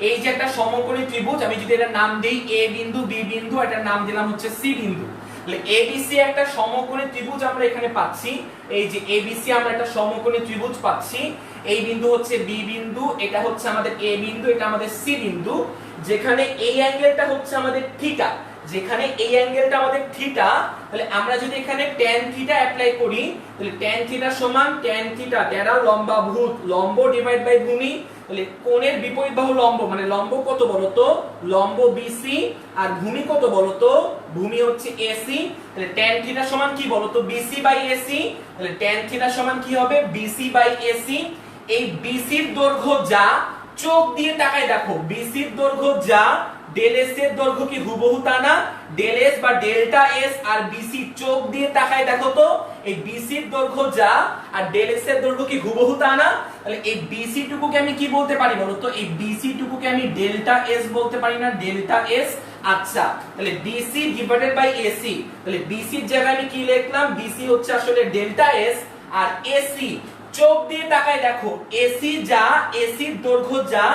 এই যে একটা সমকোণী ত্রিভুজ, আমি যদি এটার নাম দেই a বিন্দু, b বিন্দু, এটার নাম দিলাম হচ্ছে c বিন্দু। তাহলে ABC একটা সমকোণী ত্রিভুজ আমরা এখানে পাচ্ছি। এই যে ABC আমরা একটা সমকোণী ত্রিভুজ পাচ্ছি। এই বিন্দু হচ্ছে b বিন্দু, এটা হচ্ছে আমাদের a বিন্দু, এটা আমাদের c বিন্দু। যেখানে এই অ্যাঙ্গেলটা হচ্ছে আমাদের থিটা, যেখানে এই অ্যাঙ্গেলটা আমাদের থিটা, তাহলে আমরা যদি এখানে tan থিটা অ্যাপ্লাই করি, তাহলে tan থিটা সমান tan থিটা টেরা লম্বাভূত, লম্ব ডিভাইড বাই ভূমি। তাহলে কোণের বিপরীত বাহু লম্ব, মানে লম্ব কত বলতো? লম্ব BC, আর ভূমি কত বলতো? ভূমি হচ্ছে AC। তাহলে tan থিটা সমান কি বলতো? BC by AC। তাহলে tan থিটা সমান কি হবে? BC by AC। এই BC এর দৈর্ঘ্য যা, চোখ দিয়ে তাকায় দেখো, BC এর দৈর্ঘ্য যা, ডেল এস এর দৈর্ঘ্য কি হুবহু তা না? ডেল এস বা ডেল্টা এস আর বিসি, চোখ দিয়ে তাকায় দেখো তো, এই বিসি এর দৈর্ঘ্য যা আর ডেল এস এর দৈর্ঘ্য কি হুবহু তা না? তাহলে এই বিসি টুকুকে আমি কি বলতে পারি বলো তো? এই বিসি টুকুকে আমি ডেল্টা এস বলতে পারি না? Delta S. আচ্ছা, তাহলে বিসি ডিভাইডেড বাই এসি, তাহলে বিসি এর জায়গায় আমি কি লিখলাম? বিসি হচ্ছে আসলে ডেল্টা এস, আর এসি চোখ দিয়ে তাকায় দেখো, এসি যা, এসির দৈর্ঘ্য যা,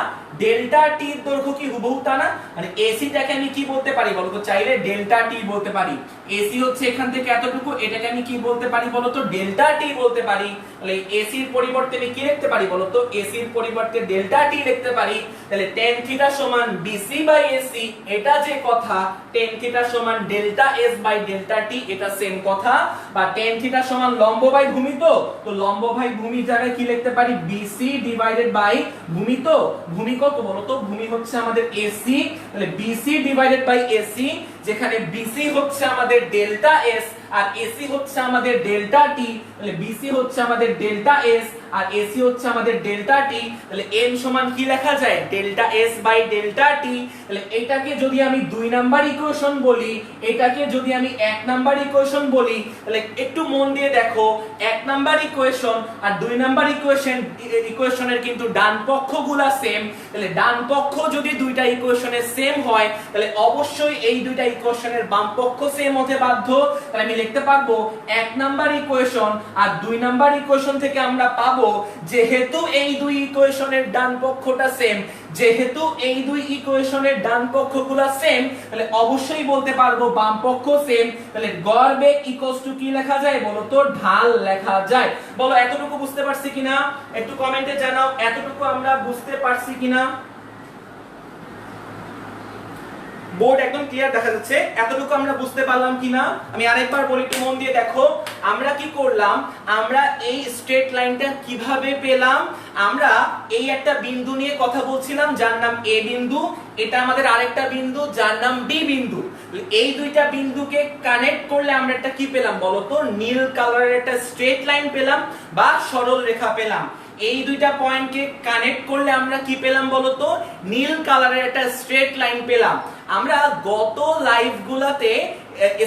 ডেল্টা টি এর দৈর্ঘ্য কি হুবহু তা না? মানে এসিটাকে আমি কি বলতে পারি বলতো? চাইলে ডেল্টা টি বলতে পারি। এসি হচ্ছে এখান থেকে এতটুকু, এটাকে আমি কি বলতে পারি বলতো? ডেল্টা টি বলতে পারি। তাহলে এসির পরিবর্তে আমি কি লিখতে পারি বলতো? এসির পরিবর্তে ডেল্টা টি লিখতে পারি। তাহলে tan থিটা সমান বিসি বাই এসি, এটা যে কথা, tan থিটা সমান ডেল্টা এস বাই ডেল্টা টি, এটা সেম কথা। বা tan থিটা সমান লম্ব বাই ভূমি, তো লম্ব বাই ভূমি জায়গায় কি লিখতে পারি? বিসি ডিভাইডেড বাই ভূমি। তো ভূমি কত বলতো? ভূমি হচ্ছে আমাদের এসি। তাহলে বিসি ডিভাইডেড বাই এসি, যেখানে বিসি হচ্ছে আমাদের ডেল্টা এস আর এসি হচ্ছে আমাদের ডেল্টা টি। তাহলে বিসি হচ্ছে আমাদের ডেল্টা এস আর এসি হচ্ছে আমাদের ডেল্টা টি। তাহলে m সমান কি লেখা যায়? ডেল্টা এস বাই ডেল্টা টি। তাহলে এটাকে যদি আমি 2 নাম্বার ইকুয়েশন বলি, এটাকে যদি আমি 1 নাম্বার ইকুয়েশন বলি, তাহলে একটু মন দিয়ে দেখো, 1 নাম্বার ইকুয়েশন আর 2 নাম্বার ইকুয়েশনের কিন্তু ডান পক্ষগুলা সেম। তাহলে ডান পক্ষ যদি দুইটা ইকুয়েশনের সেম হয়, তাহলে অবশ্যই এই দুইটা ইকুয়েশনের বাম পক্ষ সেম হতে বাধ্য। তাহলে আমি লিখতে পারবো 1 নাম্বার ইকুয়েশন আর 2 নাম্বার ইকুয়েশন থেকে আমরা পাবো, যেহেতু এই দুই ইকুয়েশনের ডান পক্ষটা সেম, যেহেতু এই দুই ইকুয়েশনের ডান পক্ষগুলো সেম, তাহলে অবশ্যই বলতে পারবো বাম পক্ষ সেম। তাহলে গড় বেগ ইকুয়ালস টু কি লেখা যায় বলো তো? ঢাল লেখা যায়। বলো এতটুকু বুঝতে পারছি কিনা? একটু কমেন্টে জানাও এতটুকু আমরা বুঝতে পারছি কিনা। বোর্ড একদম ক্লিয়ার দেখা যাচ্ছে, এতটুকু আমরা বুঝতে পারলাম কিনা? আমি আরেকবার বলি, একটু মন দিয়ে দেখো। আমরা কি করলাম? আমরা এই স্ট্রেট লাইনটা কিভাবে পেলাম? আমরা এই একটা বিন্দু নিয়ে কথা বলছিলাম যার নাম এ বিন্দু, এটা আমাদের আরেকটা বিন্দু যার নাম বি বিন্দু। এই দুইটা বিন্দুকে কানেক্ট করলে আমরা একটা কি পেলাম বলতো? নীল কালারের একটা স্ট্রেট লাইন পেলাম বা সরল রেখা পেলাম। এই দুইটা পয়েন্টকে কানেক্ট করলে আমরা কি পেলাম বলতো? নীল কালারের একটা স্ট্রেট লাইন পেলাম। আমরা গত লাইভগুলোতে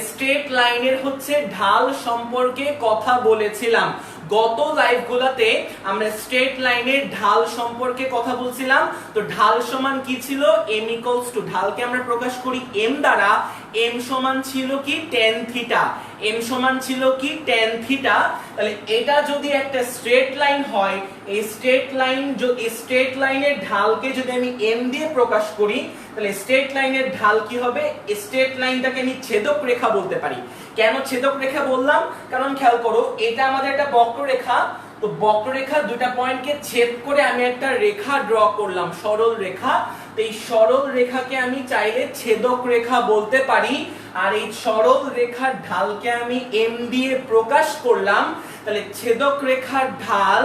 স্ট্রেট লাইনের হচ্ছে ঢাল সম্পর্কে কথা বলেছিলাম। গত লাইভগুলোতে আমরা স্ট্রেট লাইনের ঢাল সম্পর্কে কথা বলছিলাম। তো ঢাল সমান কি ছিল? m ইকুয়ালস টু, ঢালকে আমরা প্রকাশ করি m দ্বারা। m সমান ছিল কি? tan theta. m সমান ছিল কি? tan theta. তাহলে এটা যদি একটা স্ট্রেট লাইন হয়, এই স্ট্রেট লাইনের ঢালকে যদি আমি m দিয়ে প্রকাশ করি, তাহলে স্ট্রেট লাইনের ঢাল কি হবে? স্ট্রেট লাইনটাকে আমি ছেদক রেখা বলতে পারি। কেন ছেদক রেখা বললাম, কারণ খেয়াল করো এটা আমাদের একটা বক্ররেখা, তো বক্ররেখা দুইটা পয়েন্টকে ছেদ করে আমি একটা রেখা ড্র করলাম, সরল রেখা। তো এই সরল রেখাকে আমি চাইলে ছেদক রেখা বলতে পারি, আর এই সরল রেখার ঢালকে আমি এম দিয়ে প্রকাশ করলাম। তাহলে ছেদক রেখার ঢাল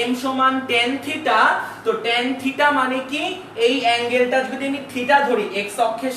m সমান tan থিটা। তো tan থিটা মানে কি, এই অ্যাঙ্গেলটা যদি আমি থিটা ধরি x অক্ষের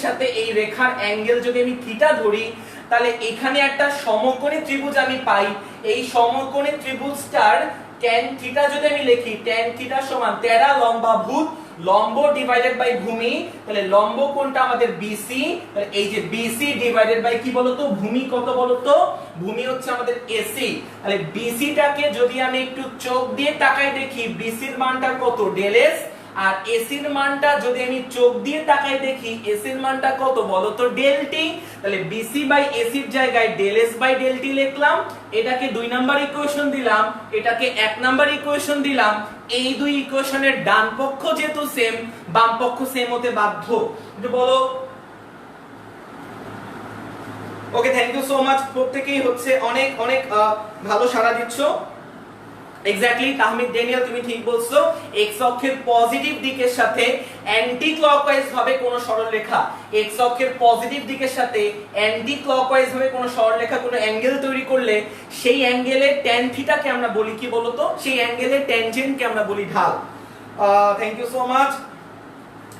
সাথে এই রেখার অ্যাঙ্গেল যদি আমি থিটা ধরি, তাহলে এখানে একটা সমকোণী ত্রিভুজ আমি পাই। এই সমকোণী ত্রিভুজটার tan থিটা যদি আমি লিখি, tan থিটা সমান তেরা লম্বাভুজ লম্ব ডিভাইডেড বাই ভূমি, তাহলে লম্ব কোণটা আমাদের BC, তাহলে এই যে BC ডিভাইডেড বাই কি বলতো, ভূমি কত বলতো, ভূমি হচ্ছে আমাদের AC। তাহলে BC টাকে যদি আমি একটু চোখ দিয়ে তাকাই দেখি, BC এর মানটা কত, ডেল S, আর AC এর মানটা যদি আমি চোখ দিয়ে তাকাই দেখি, AC এর মানটা কত বলতো, ডেল T। তাহলে BC বাই AC এর জায়গায় del S by del T লিখলাম, এটাকে 2 নাম্বার ইকুয়েশন দিলাম, এটাকে 1 নাম্বার ইকুয়েশন দিলাম। এই দুই ইকুয়েশনের ডান পক্ষ যেহেতু সেম, বাম পক্ষ সেম হতে বাধ্য। একটু বলো। ওকে, থ্যাংক ইউ সো মাচ, প্রত্যেকেই হচ্ছে অনেক অনেক ভালো সাড়া দিচ্ছ। এক্স্যাক্টলি তাহমিদ ড্যানিয়েল, তুমি ঠিক বলছো, এক্স অক্ষের পজিটিভ দিকের সাথে অ্যান্টি ক্লকওয়াইজ ভাবে কোন সরলরেখা, এক্স অক্ষের পজিটিভ দিকের সাথে অ্যান্টি ক্লকওয়াইজ ভাবে কোন সরলরেখা কোন অ্যাঙ্গেল তৈরি করলে সেই অ্যাঙ্গেলের tan থিটাকে আমরা বলি কি বলতো, সেই অ্যাঙ্গেলের ট্যানজেন্টকে আমরা বলি ঢাল। Thank you so much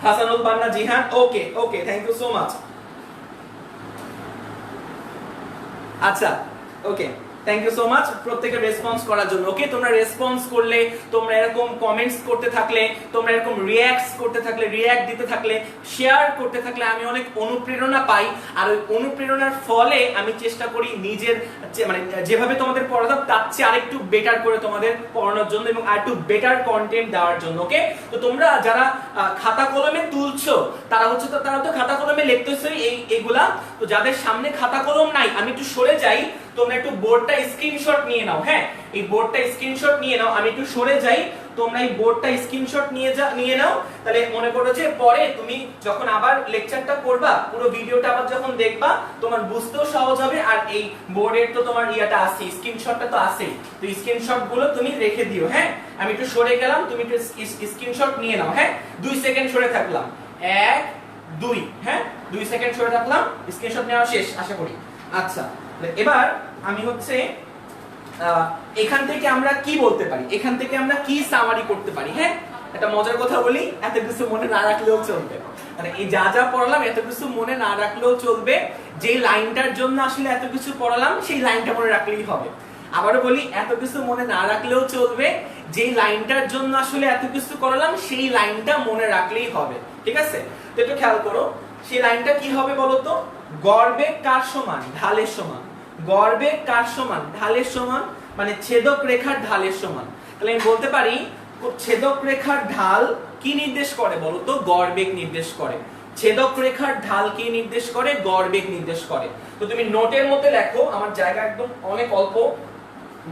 Hasanul Banna Jihan. Okay okay, thank you so much. আচ্ছা, okay, thank you so much প্রত্যেকের রেসপন্স করার জন্য। ওকে, তোমরা রেসপন্স করলে, তোমরা এরকম কমেন্টস করতে থাকলে, তোমরা এরকম রিঅ্যাক্ট করতে থাকলে, রিঅ্যাক্ট দিতে থাকলে, শেয়ার করতে থাকলে আমি অনেক অনুপ্রেরণা পাই। আর ওই অনুপ্রেরণার ফলে আমি চেষ্টা করি নিজের মানে যেভাবে তোমাদের পড়াতাম তার চেয়ে আরেকটু বেটার করে তোমাদের পড়ানোর জন্য এবং আরেকটু বেটার কন্টেন্ট দেওয়ার জন্য। ওকে, তো তোমরা যারা খাতা কলমে তুলছো তারা তো খাতা কলমে লিখতেছই এইগুলা। তো যাদের সামনে খাতা কলম নাই, আমি একটু সরে যাই, তোমরা একটু বোর্ডটা স্ক্রিনশট নিয়ে নাও। হ্যাঁ, এই বোর্ডটা স্ক্রিনশট নিয়ে নাও, আমি একটু সরে যাই, তোমরা এই বোর্ডটা স্ক্রিনশট নিয়ে নাও। তাহলে মনে করো যে পরে তুমি যখন আবার লেকচারটা করবা, পুরো ভিডিওটা আবার যখন দেখবা, তোমার বুঝতেও সহজ হবে। আর এই বোর্ডের তো তোমার ইয়াটা আছে, স্ক্রিনশটটা তো আছে, তো স্ক্রিনশট গুলো তুমি রেখে দিও। হ্যাঁ, আমি একটু সরে গেলাম, তুমি একটু স্ক্রিনশট নিয়ে নাও। হ্যাঁ, 2 সেকেন্ড সরে থাকলাম, 1 2, হ্যাঁ 2 সেকেন্ড সরে থাকলাম, স্ক্রিনশট নেওয়া শেষ আশা করি। আচ্ছা, এবার আমি হচ্ছে এখান থেকে আমরা কি বলতে পারি, এখান থেকে আমরা কি সামারি করতে পারি। হ্যাঁ, একটা মজার কথা বলি, এত কিছু মনে না রাখলেও চলবে, মানে এই যা যা পড়ালাম এত কিছু মনে না রাখলেও চলবে, যে লাইনটার জন্য আসলে এত কিছু পড়ালাম সেই লাইনটা মনে রাখলেই হবে। আবারও বলি, এত কিছু মনে না রাখলেও চলবে, যে লাইনটার জন্য আসলে এত কিছু করালাম সেই লাইনটা মনে রাখলেই হবে। ঠিক আছে, তো একটু খেয়াল করো, সেই লাইনটা কি হবে বলতো, গড় বেগ কার সমান, ঢালের সমান। গড় বেগ কার সমান, ঢালের সমান, মানে ছেদক রেখার ঢালের সমান। তাহলে আমি বলতে পারি ছেদক রেখার ঢাল কি নির্দেশ করে বলতো, গড় বেগ নির্দেশ করে। ছেদক রেখার ঢাল কি নির্দেশ করে, গড় বেগ নির্দেশ করে। তো তুমি নোটের মধ্যে লেখো, আমার জায়গা একদম অনেক অল্প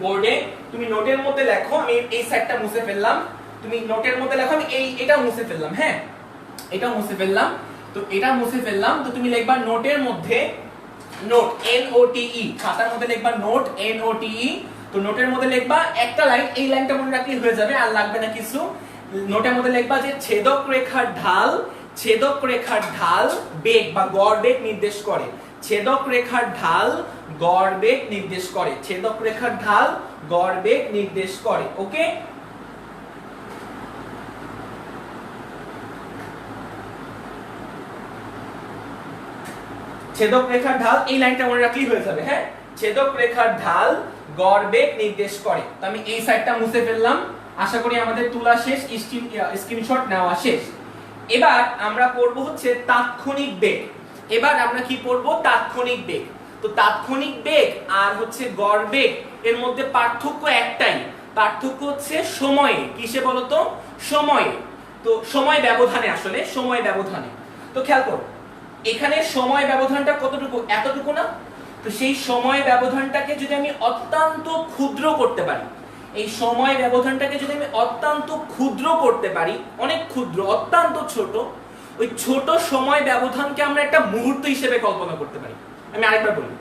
বোর্ডে, তুমি নোটের মধ্যে লেখো, আমি এই সাইডটা মুছে ফেললাম, তুমি নোটের মধ্যে লেখো, আমি এটা মুছে ফেললাম। হ্যাঁ, এটা মুছে ফেললাম, তো এটা মুছে ফেললাম, তো তুমি লিখবা নোটের মধ্যে, নোট NOTE, খাতার মধ্যে লিখবা নোট NOTE। তো নোটের মধ্যে লিখবা একটা লাইন, এই লাইনটা মনে রাখলেই হয়ে যাবে, আর লাগবে না কিছু। নোটের মধ্যে লিখবা যে ছেদক রেখার ঢাল, ছেদক রেখার ঢাল বেগ বা গড় বেগ নির্দেশ করে। ছেদক রেখার ঢাল গড় বেগ নির্দেশ করে, ছেদক রেখার ঢাল গড় বেগ নির্দেশ করে। ওকে, ছেদক রেখার ঢাল, এই লাইনটা মনে রাখলেই হয়ে যাবে। হ্যাঁ, ছেদক রেখার ঢাল গড় বেগ নির্দেশ করে। তো আমি এই সাইডটা মুছে ফেললাম, আশা করি আমাদের তোলা শেষ, স্ক্রিনশট নেওয়া শেষ। এবার আমরা পড়বো হচ্ছে তাৎক্ষণিক বেগ। এবার আমরা কি পড়বো, তাৎক্ষণিক বেগ। তো তাৎক্ষণিক বেগ আর হচ্ছে গড় বেগ এর মধ্যে পার্থক্য একটাই, পার্থক্য হচ্ছে সময়ে। কিসে বলতো, সময়ে। তো সময় ব্যবধানে, আসলে সময় ব্যবধানে। তো খেয়াল করো, এখানে সময় ব্যবধানটা কতটুকু, এতটুকু না? তো সেই সময় ব্যবধানটাকে যদি আমি অত্যন্ত ক্ষুদ্র করতে পারি, এই সময় ব্যবধানটাকে যদি আমি অত্যন্ত ক্ষুদ্র করতে পারি, অনেক ক্ষুদ্র, অত্যন্ত ছোট, ওই ছোট সময় ব্যবধানকে আমরা একটা মুহূর্ত হিসেবে কল্পনা করতে পারি। আমি আরেকবার বলি,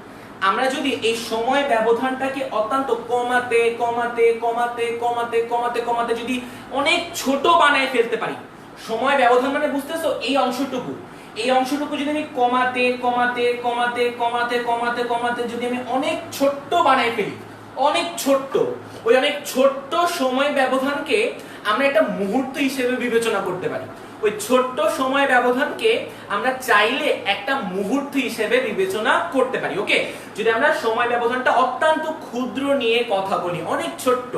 আমরা যদি এই সময় ব্যবধানটাকে অত্যন্ত কমাতে কমাতে কমাতে কমাতে কমাতে কমাতে যদি অনেক ছোট বানায় ফেলতে পারি, সময় ব্যবধান মানে বুঝতেছো এই অংশটুকু, এই অংশটুকু যদি আমি কমাতে কমাতে কমাতে কমাতে কমাতে কমাতে যদি আমি অনেক ছোট্ট বানায় ফেলি, অনেক ছোট্ট, ওই অনেক ছোট্ট সময় ব্যবধানকে আমরা একটা মুহূর্ত হিসেবে বিবেচনা করতে পারি। ওই ছোট্ট সময় ব্যবধানকে আমরা চাইলে একটা মুহূর্ত হিসেবে বিবেচনা করতে পারি। ওকে, যদি আমরা সময় ব্যবধানটা অত্যন্ত ক্ষুদ্র নিয়ে কথা বলি, অনেক ছোট্ট,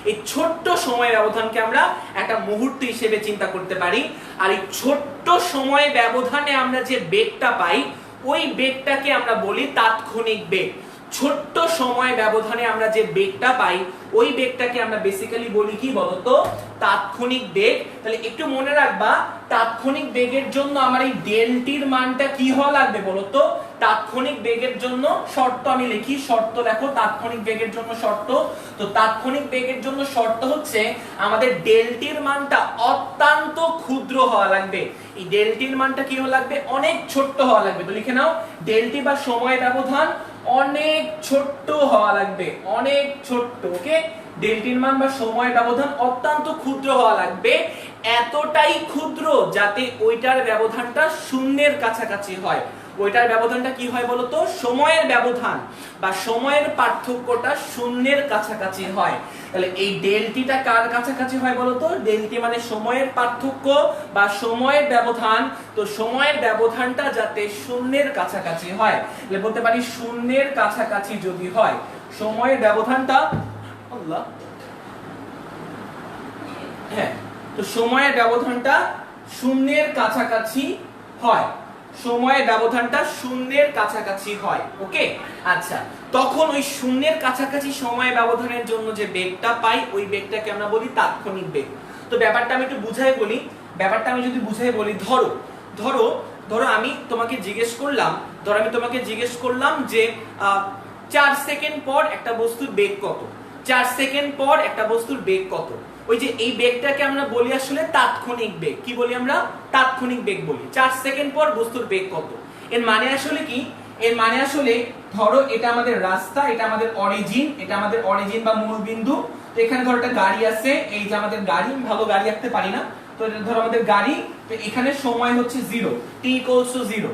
এই ছোট্ট সময় ব্যবধানকে আমরা একটা মুহূর্ত হিসেবে চিন্তা করতে পারি। আর এই ছোট্ট সময় ব্যবধানে আমরা যে বেগটা পাই, ওই বেগটাকে আমরা বলি তাৎক্ষণিক বেগ। ছোট্ট সময় ব্যবধানে আমরা যে বেগটা পাই, ওই বেগটাকে আমরা বেসিক্যালি বলি কি বলতো, তাৎক্ষণিক বেগ। তাহলে একটু মনে রাখবা, তাৎক্ষণিক বেগের জন্য আমার এই ডেলটির মানটা কি হওয়া লাগবে বলতো। তাৎক্ষণিক বেগের জন্য শর্ত আমি লিখি, শর্ত দেখো, তাৎক্ষণিক বেগের জন্য শর্ত। তো তাৎক্ষণিক বেগের জন্য শর্ত হচ্ছে আমাদের ডেলটির মানটা অত্যন্ত ক্ষুদ্র হওয়া লাগবে। এই ডেলটির মানটা কি হওয়া লাগবে, অনেক ছোট্ট হওয়া লাগবে। তো লিখে নাও, ডেলটি বা সময় ব্যবধান অনেক ছোট্ট হওয়া লাগবে, অনেক ছোট্ট। ওকে, ডেলটির মান বা সময় ব্যবধান অত্যন্ত ক্ষুদ্র হওয়া লাগবে, এতটাই ক্ষুদ্র যাতে ওইটার ব্যবধানটা শূন্যের কাছাকাছি হয়। ওইটার ব্যবধানটা কি হয় বলতো, সময়ের ব্যবধান বা সময়ের পার্থক্যটা শূন্যের কাছাকাছি হয়। তাহলে এই ডেলটিটা কার কাছাকাছি হয় বলতো, ডেলটি মানে সময়ের পার্থক্য বা সময়ের ব্যবধান। তো সময়ের ব্যবধানটা যাতে শূন্যের কাছাকাছি হয়, তাহলে বলতে পারি শূন্যের কাছাকাছি যদি হয়, সময়ের ব্যবধানটা, আল্লাহ, হ্যাঁ, তো সময়ের ব্যবধানটা শূন্যের কাছাকাছি হয়, সময়ের ব্যবধানটা শূন্যের কাছাকাছি হয়। ওকে, আচ্ছা, তখন ওই শূন্যের কাছাকাছি সময় ব্যবধানের জন্য যে বেগটা পাই, ওই বেগটাকে আমরা বলি তাৎক্ষণিক বেগ। তো ব্যাপারটা আমি একটু বুঝাই বলি, ব্যাপারটা আমি যদি বুঝাই বলি, ধরো ধরো ধরো আমি তোমাকে জিজ্ঞেস করলাম, যে 4 সেকেন্ড পর একটা বস্তুর বেগ কত, 4 সেকেন্ড পর একটা বস্তুর বেগ কত। ওই যে এই বেগটাকে আমরা বলি আসলে তাৎক্ষণিক বেগ। কি বলি আমরা, তাৎক্ষণিক বেগ বলি। 4 সেকেন্ড পর বস্তুর বেগ কত, এর মানে আসলে কি, এর মানে আসলে ধরো এটা আমাদের রাস্তা, এটা আমাদের অরিজিন, এটা আমাদের অরিজিন বা মূল বিন্দু। তো এখানে ধরো একটা গাড়ি আছে, এই যে আমাদের গাড়ি, ভালো গাড়ি আঁকতে পারি না, তো এটা ধরো আমাদের গাড়ি। তো এখানে সময় হচ্ছে 0, t=0।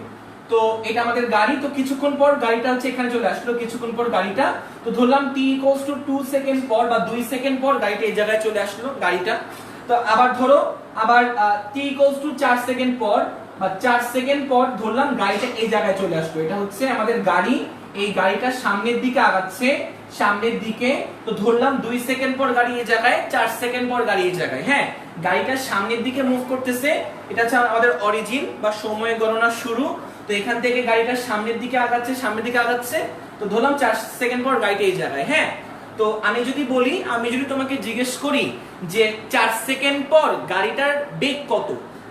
তো এটা আমাদের গাড়ি। তো কিছুক্ষণ পর গাড়িটা হচ্ছে এখানে চলে আসলো, কিছুক্ষণ পর গাড়িটা, তো ধরলাম t=2 সেকেন্ড পর বা 2 সেকেন্ড পর গাড়িটা এই জায়গায় চলে আসলো, গাড়িটা। তো আবার ধরো, আবার t=4 সেকেন্ড পর বা 4 সেকেন্ড পর ধরলাম গাড়িটা এই জায়গায় চলে আসলো। এটা হচ্ছে আমাদের গাড়ি, এই গাড়িটা সামনের দিকে আগাচ্ছে, সামনের দিকে। তো ধরলাম 2 সেকেন্ড পর গাড়ি এই জায়গায়, 4 সেকেন্ড পর গাড়ি এই জায়গায়। হ্যাঁ, গাড়িটা সামনের দিকে মুভ করতেছে, এটা হচ্ছে আমাদের অরিজিন বা সময় গণনা শুরু। তো এখান থেকে গাড়িটা সামনের দিকে আগাচ্ছে, সামনের দিকে আগাচ্ছে। তো ধরলাম 4 সেকেন্ড পর গাড়িটা এই জায়গায়। হ্যাঁ, তো আমি যদি বলি, আমি যদি তোমাকে জিজ্ঞেস করি যে 4 সেকেন্ড পর গাড়িটার বেগ কত,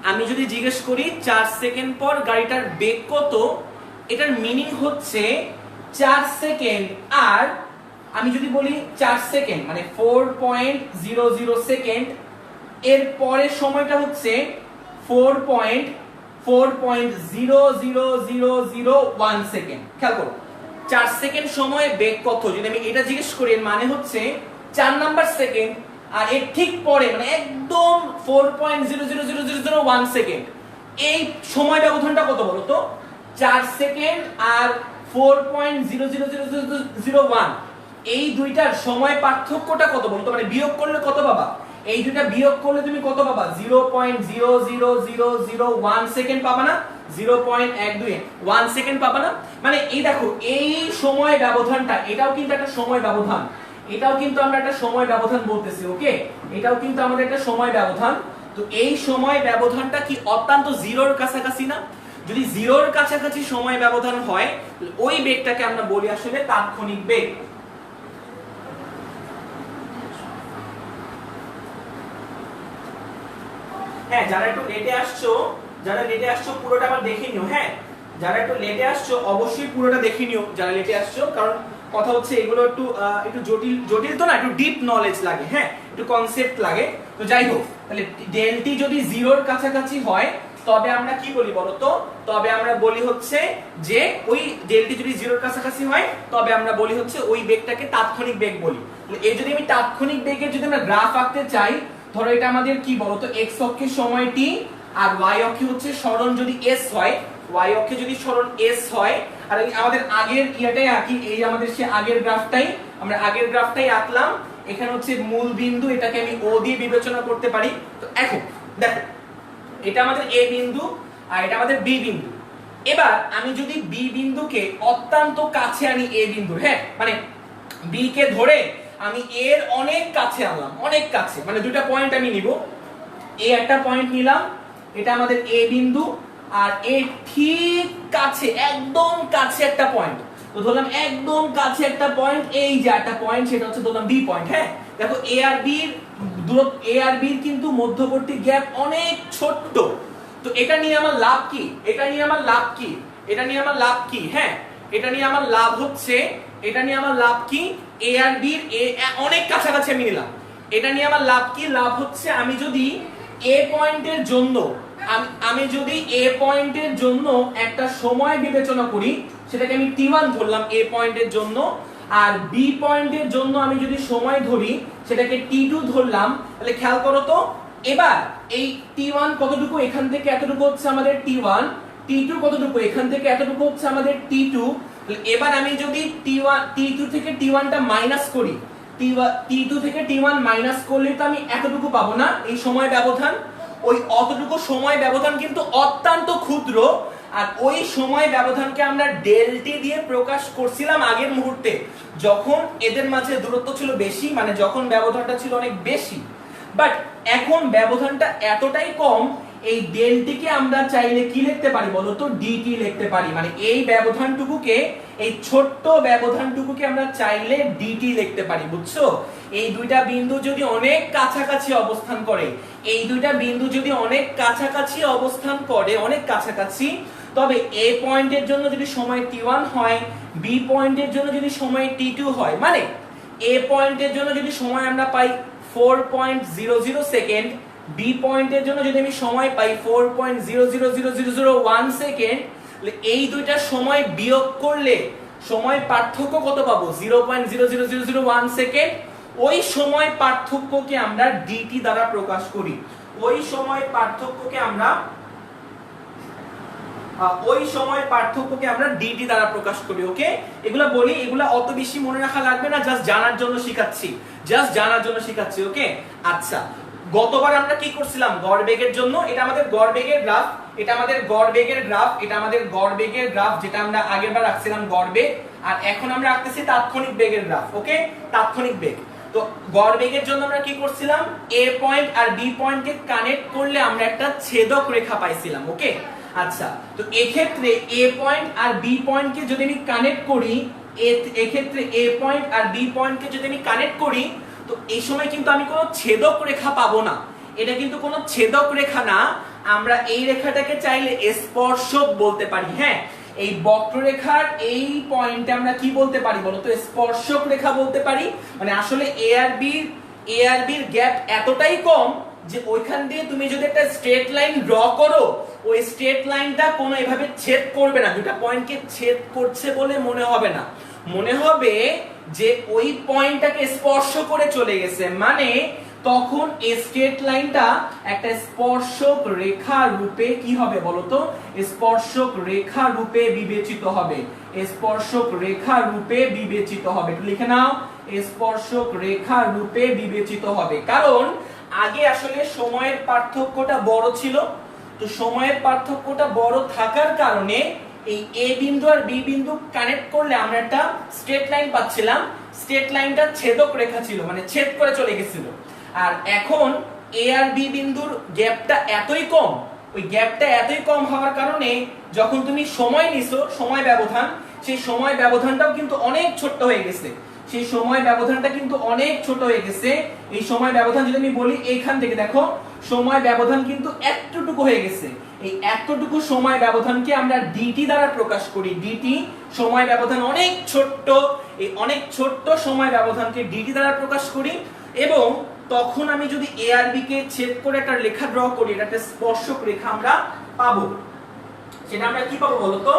আমি যদি জিজ্ঞেস করি 4 সেকেন্ড পর গাড়িটার বেগ কত, এটার মিনিং হচ্ছে 4 সেকেন্ড। আর আমি যদি বলি 4 সেকেন্ড মানে 4.00 সেকেন্ড, এর পরের সময়টা হচ্ছে 4.000001 সেকেন্ড। খেয়াল করো, 4 সেকেন্ড সময়ে বেগ কত, যদি আমি এটা জিজ্ঞেস করি, এর মানে হচ্ছে 4 নাম্বার সেকেন্ড, আর এর ঠিক পরে মানে একদম 4.000001 সেকেন্ড। এই সময় ব্যবধানটা কত বলো তো, 4 সেকেন্ড আর 4.000001, এই দুইটার সময় পার্থক্যটা কত বলতো, মানে বিয়োগ করলে কত পাবা, এই দুইটা বিয়োগ করলে তুমি কত পাবা, 0.00001 সেকেন্ড পাবা না, 0.121 সেকেন্ড পাবা না। মানে এই দেখো, এই সময় ব্যবধানটা, এটাও কিন্তু একটা সময় ব্যবধান, এটাও কিন্তু আমরা একটা সময় ব্যবধান বলতেছি। ওকে, এটাও কিন্তু আমাদের একটা সময় ব্যবধান। তো এই সময় ব্যবধানটা কি অত্যন্ত জিরোর কাছাকাছি না? যদি জিরোর কাছাকাছি সময় ব্যবধান হয়, ওই বেগটাকে আমরা বলি আসলে তাৎক্ষণিক বেগ। হ্যাঁ, যারা একটু লেটে আসছো পুরোটা আবার দেখে নিও। হ্যাঁ, যারা একটু লেটে আসছো অবশ্যই পুরোটা দেখে নিও, যারা লেটে আসছো, কারণ কথা হচ্ছে এগুলো একটু জটিল তো না, একটু ডিপ নলেজ লাগে। হ্যাঁ, একটু কনসেপ্ট লাগে। তো যাই হোক, তাহলে ডেলটি যদি জিরোর কাছাকাছি হয়, তবে আমরা কি বলি বলতো, তবে আমরা বলি হচ্ছে যে ওই ডেলটি যদি জিরোর কাছাকাছি হয় তবে আমরা বলি হচ্ছে ওই বেগটাকে তাৎক্ষণিক বেগ বলি। এই যদি আমি তাৎক্ষণিক বেগের যদি আমরা গ্রাফ আঁকতে চাই, ধরো এটা আমাদের কি বলতো এক্স অক্ষে সময় t আর ওয়াই অক্ষে হচ্ছে সরণ যদি s হয়, ওয়াই অক্ষে যদি সরণ s হয়, আর আমাদের আগের ইয়াটাই আঁকি, এই আমাদের সে আগের গ্রাফটাই, আমরা আগের গ্রাফটাই আঁকলাম। এখানে হচ্ছে মূল বিন্দু, এটাকে আমি ও দিয়ে বিবেচনা করতে পারি। তো এখন দেখো এটা আমাদের এ বিন্দু আর এটা আমাদের বি বিন্দু। এবার আমি যদি বি বিন্দুকে অত্যন্ত কাছে আনি এ বিন্দু, হ্যাঁ মানে বি কে ধরে আমি এর অনেক কাছে আনলাম, অনেক কাছে, মানে দুটো পয়েন্ট আমি নিব, এ একটা পয়েন্ট নিলাম, এটা আমাদের এ বিন্দু, আর এ ঠিক কাছে একদম কাছে একটা পয়েন্ট, তো ধরলাম একদম কাছে একটা পয়েন্ট, এই যে একটা পয়েন্ট সেটা হচ্ছে ধরলাম বি পয়েন্ট। হ্যাঁ দেখো এ আর বির দূরত্ব, এ আর বির কিন্তু মধ্যবর্তী গ্যাপ অনেক ছোট্ট। তো এটা নিয়ে আমার লাভ কি, এটা নিয়ে আমার লাভ কি, এটা নিয়ে আমার লাভ কি, হ্যাঁ এটা নিয়ে আমার লাভ হচ্ছে, এটা নিয়ে আমার লাভ কি, এ আর বির অনেক কাছাকাছি আমি নিলাম। এটা নিয়ে আমার লাভ কি, লাভ হচ্ছে আমি যদি এ পয়েন্টের জন্য আমি যদি এ পয়েন্টের জন্য একটা সময় বিবেচনা করি, সেটাকে আমি t1 ধরলাম এ পয়েন্টের জন্য, আর বি পয়েন্টের জন্য আমি যদি সময় ধরি সেটাকে t2 ধরলাম, তাহলে খেয়াল করো তো এবার এই t1 কতটুকু, এখান থেকে এতটুকু হচ্ছে আমাদের t1, t2 কতটুকু, এখান থেকে এতটুকু হচ্ছে আমাদের t2। এবার আমি যদি t2 থেকে t1 টা মাইনাস করি, t2 থেকে t1 মাইনাস করলে তো আমি এতটুকু পাবো না, এই সময় ব্যবধান, ওই অতটুকু সময় ব্যবধান কিন্তু অত্যন্ত ক্ষুদ্র, আর ওই সময় ব্যবধানকে আমরা ডেলটি দিয়ে প্রকাশ করছিলাম আগের মুহূর্তে, যখন এদের মাঝে দূরত্ব ছিল বেশি, মানে যখন ব্যবধানটা ছিল অনেক বেশি। বাট এখন ব্যবধানটা এতটাই কম, এই ডেলটিকে আমরা চাইলে কি লিখতে পারি বলতো, ডিটি লিখতে পারি, মানে এই ব্যবধানটুকুকে, এই ছোট্ট ব্যবধানটুকুকে আমরা চাইলে ডিটি লিখতে পারি, বুঝছো? এই দুইটা বিন্দু যদি অনেক কাছাকাছি অবস্থান করে, এই দুইটা বিন্দু যদি অনেক কাছাকাছি অবস্থান করে, অনেক কাছাকাছি, তবে এ পয়েন্টের জন্য যদি সময় t1 হয়, বি পয়েন্টের জন্য যদি সময় t2 হয়, মানে এ পয়েন্টের জন্য যদি সময় আমরা পাই 4.00 সেকেন্ড, বি পয়েন্টের জন্য যদি আমি সময় পাই 4.000001 সেকেন্ড, এই দুইটা সময় বিয়োগ করলে সময় পার্থক্য কত পাবো, 0.00001 সেকেন্ড। ওই সময় পার্থক্যকে আমরা ডিটি দ্বারা প্রকাশ করি, ওই সময় পার্থক্যকে আমরা ডিটি দ্বারা প্রকাশ করি। ওকে, এগুলা বলি, এগুলা অত বেশি মনে রাখা লাগবে না, জাস্ট জানার জন্য শিখাচ্ছি, ওকে। আচ্ছা, গতবার আমরা কি করছিলাম, গড় বেগের জন্য, এটা আমাদের গড় বেগের গ্রাফ, এটা আমাদের গড় বেগের গ্রাফ, যেটা আমরা আগেরবার রাখছিলাম গড় বেগ, আর এখন আমরা রাখতেছি তাৎক্ষণিক বেগের গ্রাফ। ওকে, তাৎক্ষণিক বেগ। তো গড় বেগের জন্য আমরা কি করছিলাম, এ পয়েন্ট আর বি পয়েন্টকে কানেক্ট করলে আমরা একটা ছেদক রেখা পাইছিলাম। ওকে, আচ্ছা, তো এক্ষেত্রে এ পয়েন্ট আর বি পয়েন্টকে যদি আমি কানেক্ট করি, এক্ষেত্রে এ পয়েন্ট আর বি পয়েন্টকে যদি আমি কানেক্ট করি, তো এই সময় কিন্তু আমি কোনো ছেদক রেখা পাবো না, এটা কিন্তু কোনো ছেদক রেখা না, আমরা এই রেখাটাকে চাইলে স্পর্শক বলতে পারি। হ্যাঁ, এই বক্ররেখার এই পয়েন্টে আমরা কি বলতে পারি বলতো, স্পর্শক রেখা বলতে পারি। মানে আসলে এ আর বির গ্যাপ এতটাই কম যে ওইখান দিয়ে তুমি যদি একটা স্ট্রেট লাইন ড্র করো, ওই স্ট্রেট লাইনটা কোনো এভাবে ছেদ করবে না, দুটো পয়েন্টকে ছেদ করছে বলে মনে হবে না, মনে হবে যে ওই পয়েন্টটাকে স্পর্শ করে চলে গেছে, মানে তখন এই স্ট্রেট লাইনটা একটা স্পর্শক রেখা রূপে কি হবে বলতো, স্পর্শক রেখা রূপে বিবেচিত হবে, স্পর্শক রেখা রূপে বিবেচিত হবে। একটু লিখে নাও, স্পর্শক রেখা রূপে বিবেচিত হবে। কারণ আগে আসলে সময়ের পার্থক্যটা বড় ছিল, তো সময়ের পার্থক্যটা বড় থাকার কারণে এই এ বিন্দু আর বি বিন্দু কানেক্ট করলে আমরা একটা স্ট্রেট লাইন পাচ্ছিলাম, স্ট্রেট লাইনটা ছেদক রেখা ছিল, মানে ছেদ করে চলে গেছিল। আর এখন এ আর বি বিন্দুর গ্যাপটা এতই কম, ওই গ্যাপটা এতই কম হওয়ার কারণে যখন তুমি সময় নিছো, সময় ব্যবধান, সেই সময় ব্যবধানটাও কিন্তু অনেক ছোট হয়ে গেছে, সেই সময় ব্যবধানটা কিন্তু অনেক ছোট হয়ে গেছে। এই সময় ব্যবধান যদি আমি বলি, এইখান থেকে দেখো সময় ব্যবধান কিন্তু এতটুকু হয়ে গেছে, এই এতটুকু সময় ব্যবধানকে আমরা ডিটি দ্বারা প্রকাশ করি, ডিটি, সময় ব্যবধান অনেক ছোট্ট, এই অনেক ছোট্ট সময় ব্যবধানকে ডিটি দ্বারা প্রকাশ করি। এবং তখন আমি যদি এ আর বি কে ছেদ করে একটা রেখা ড্র করি, এটা একটা স্পর্শক রেখা আমরা পাবো, সেটা আমরা কি পাবো বলতো,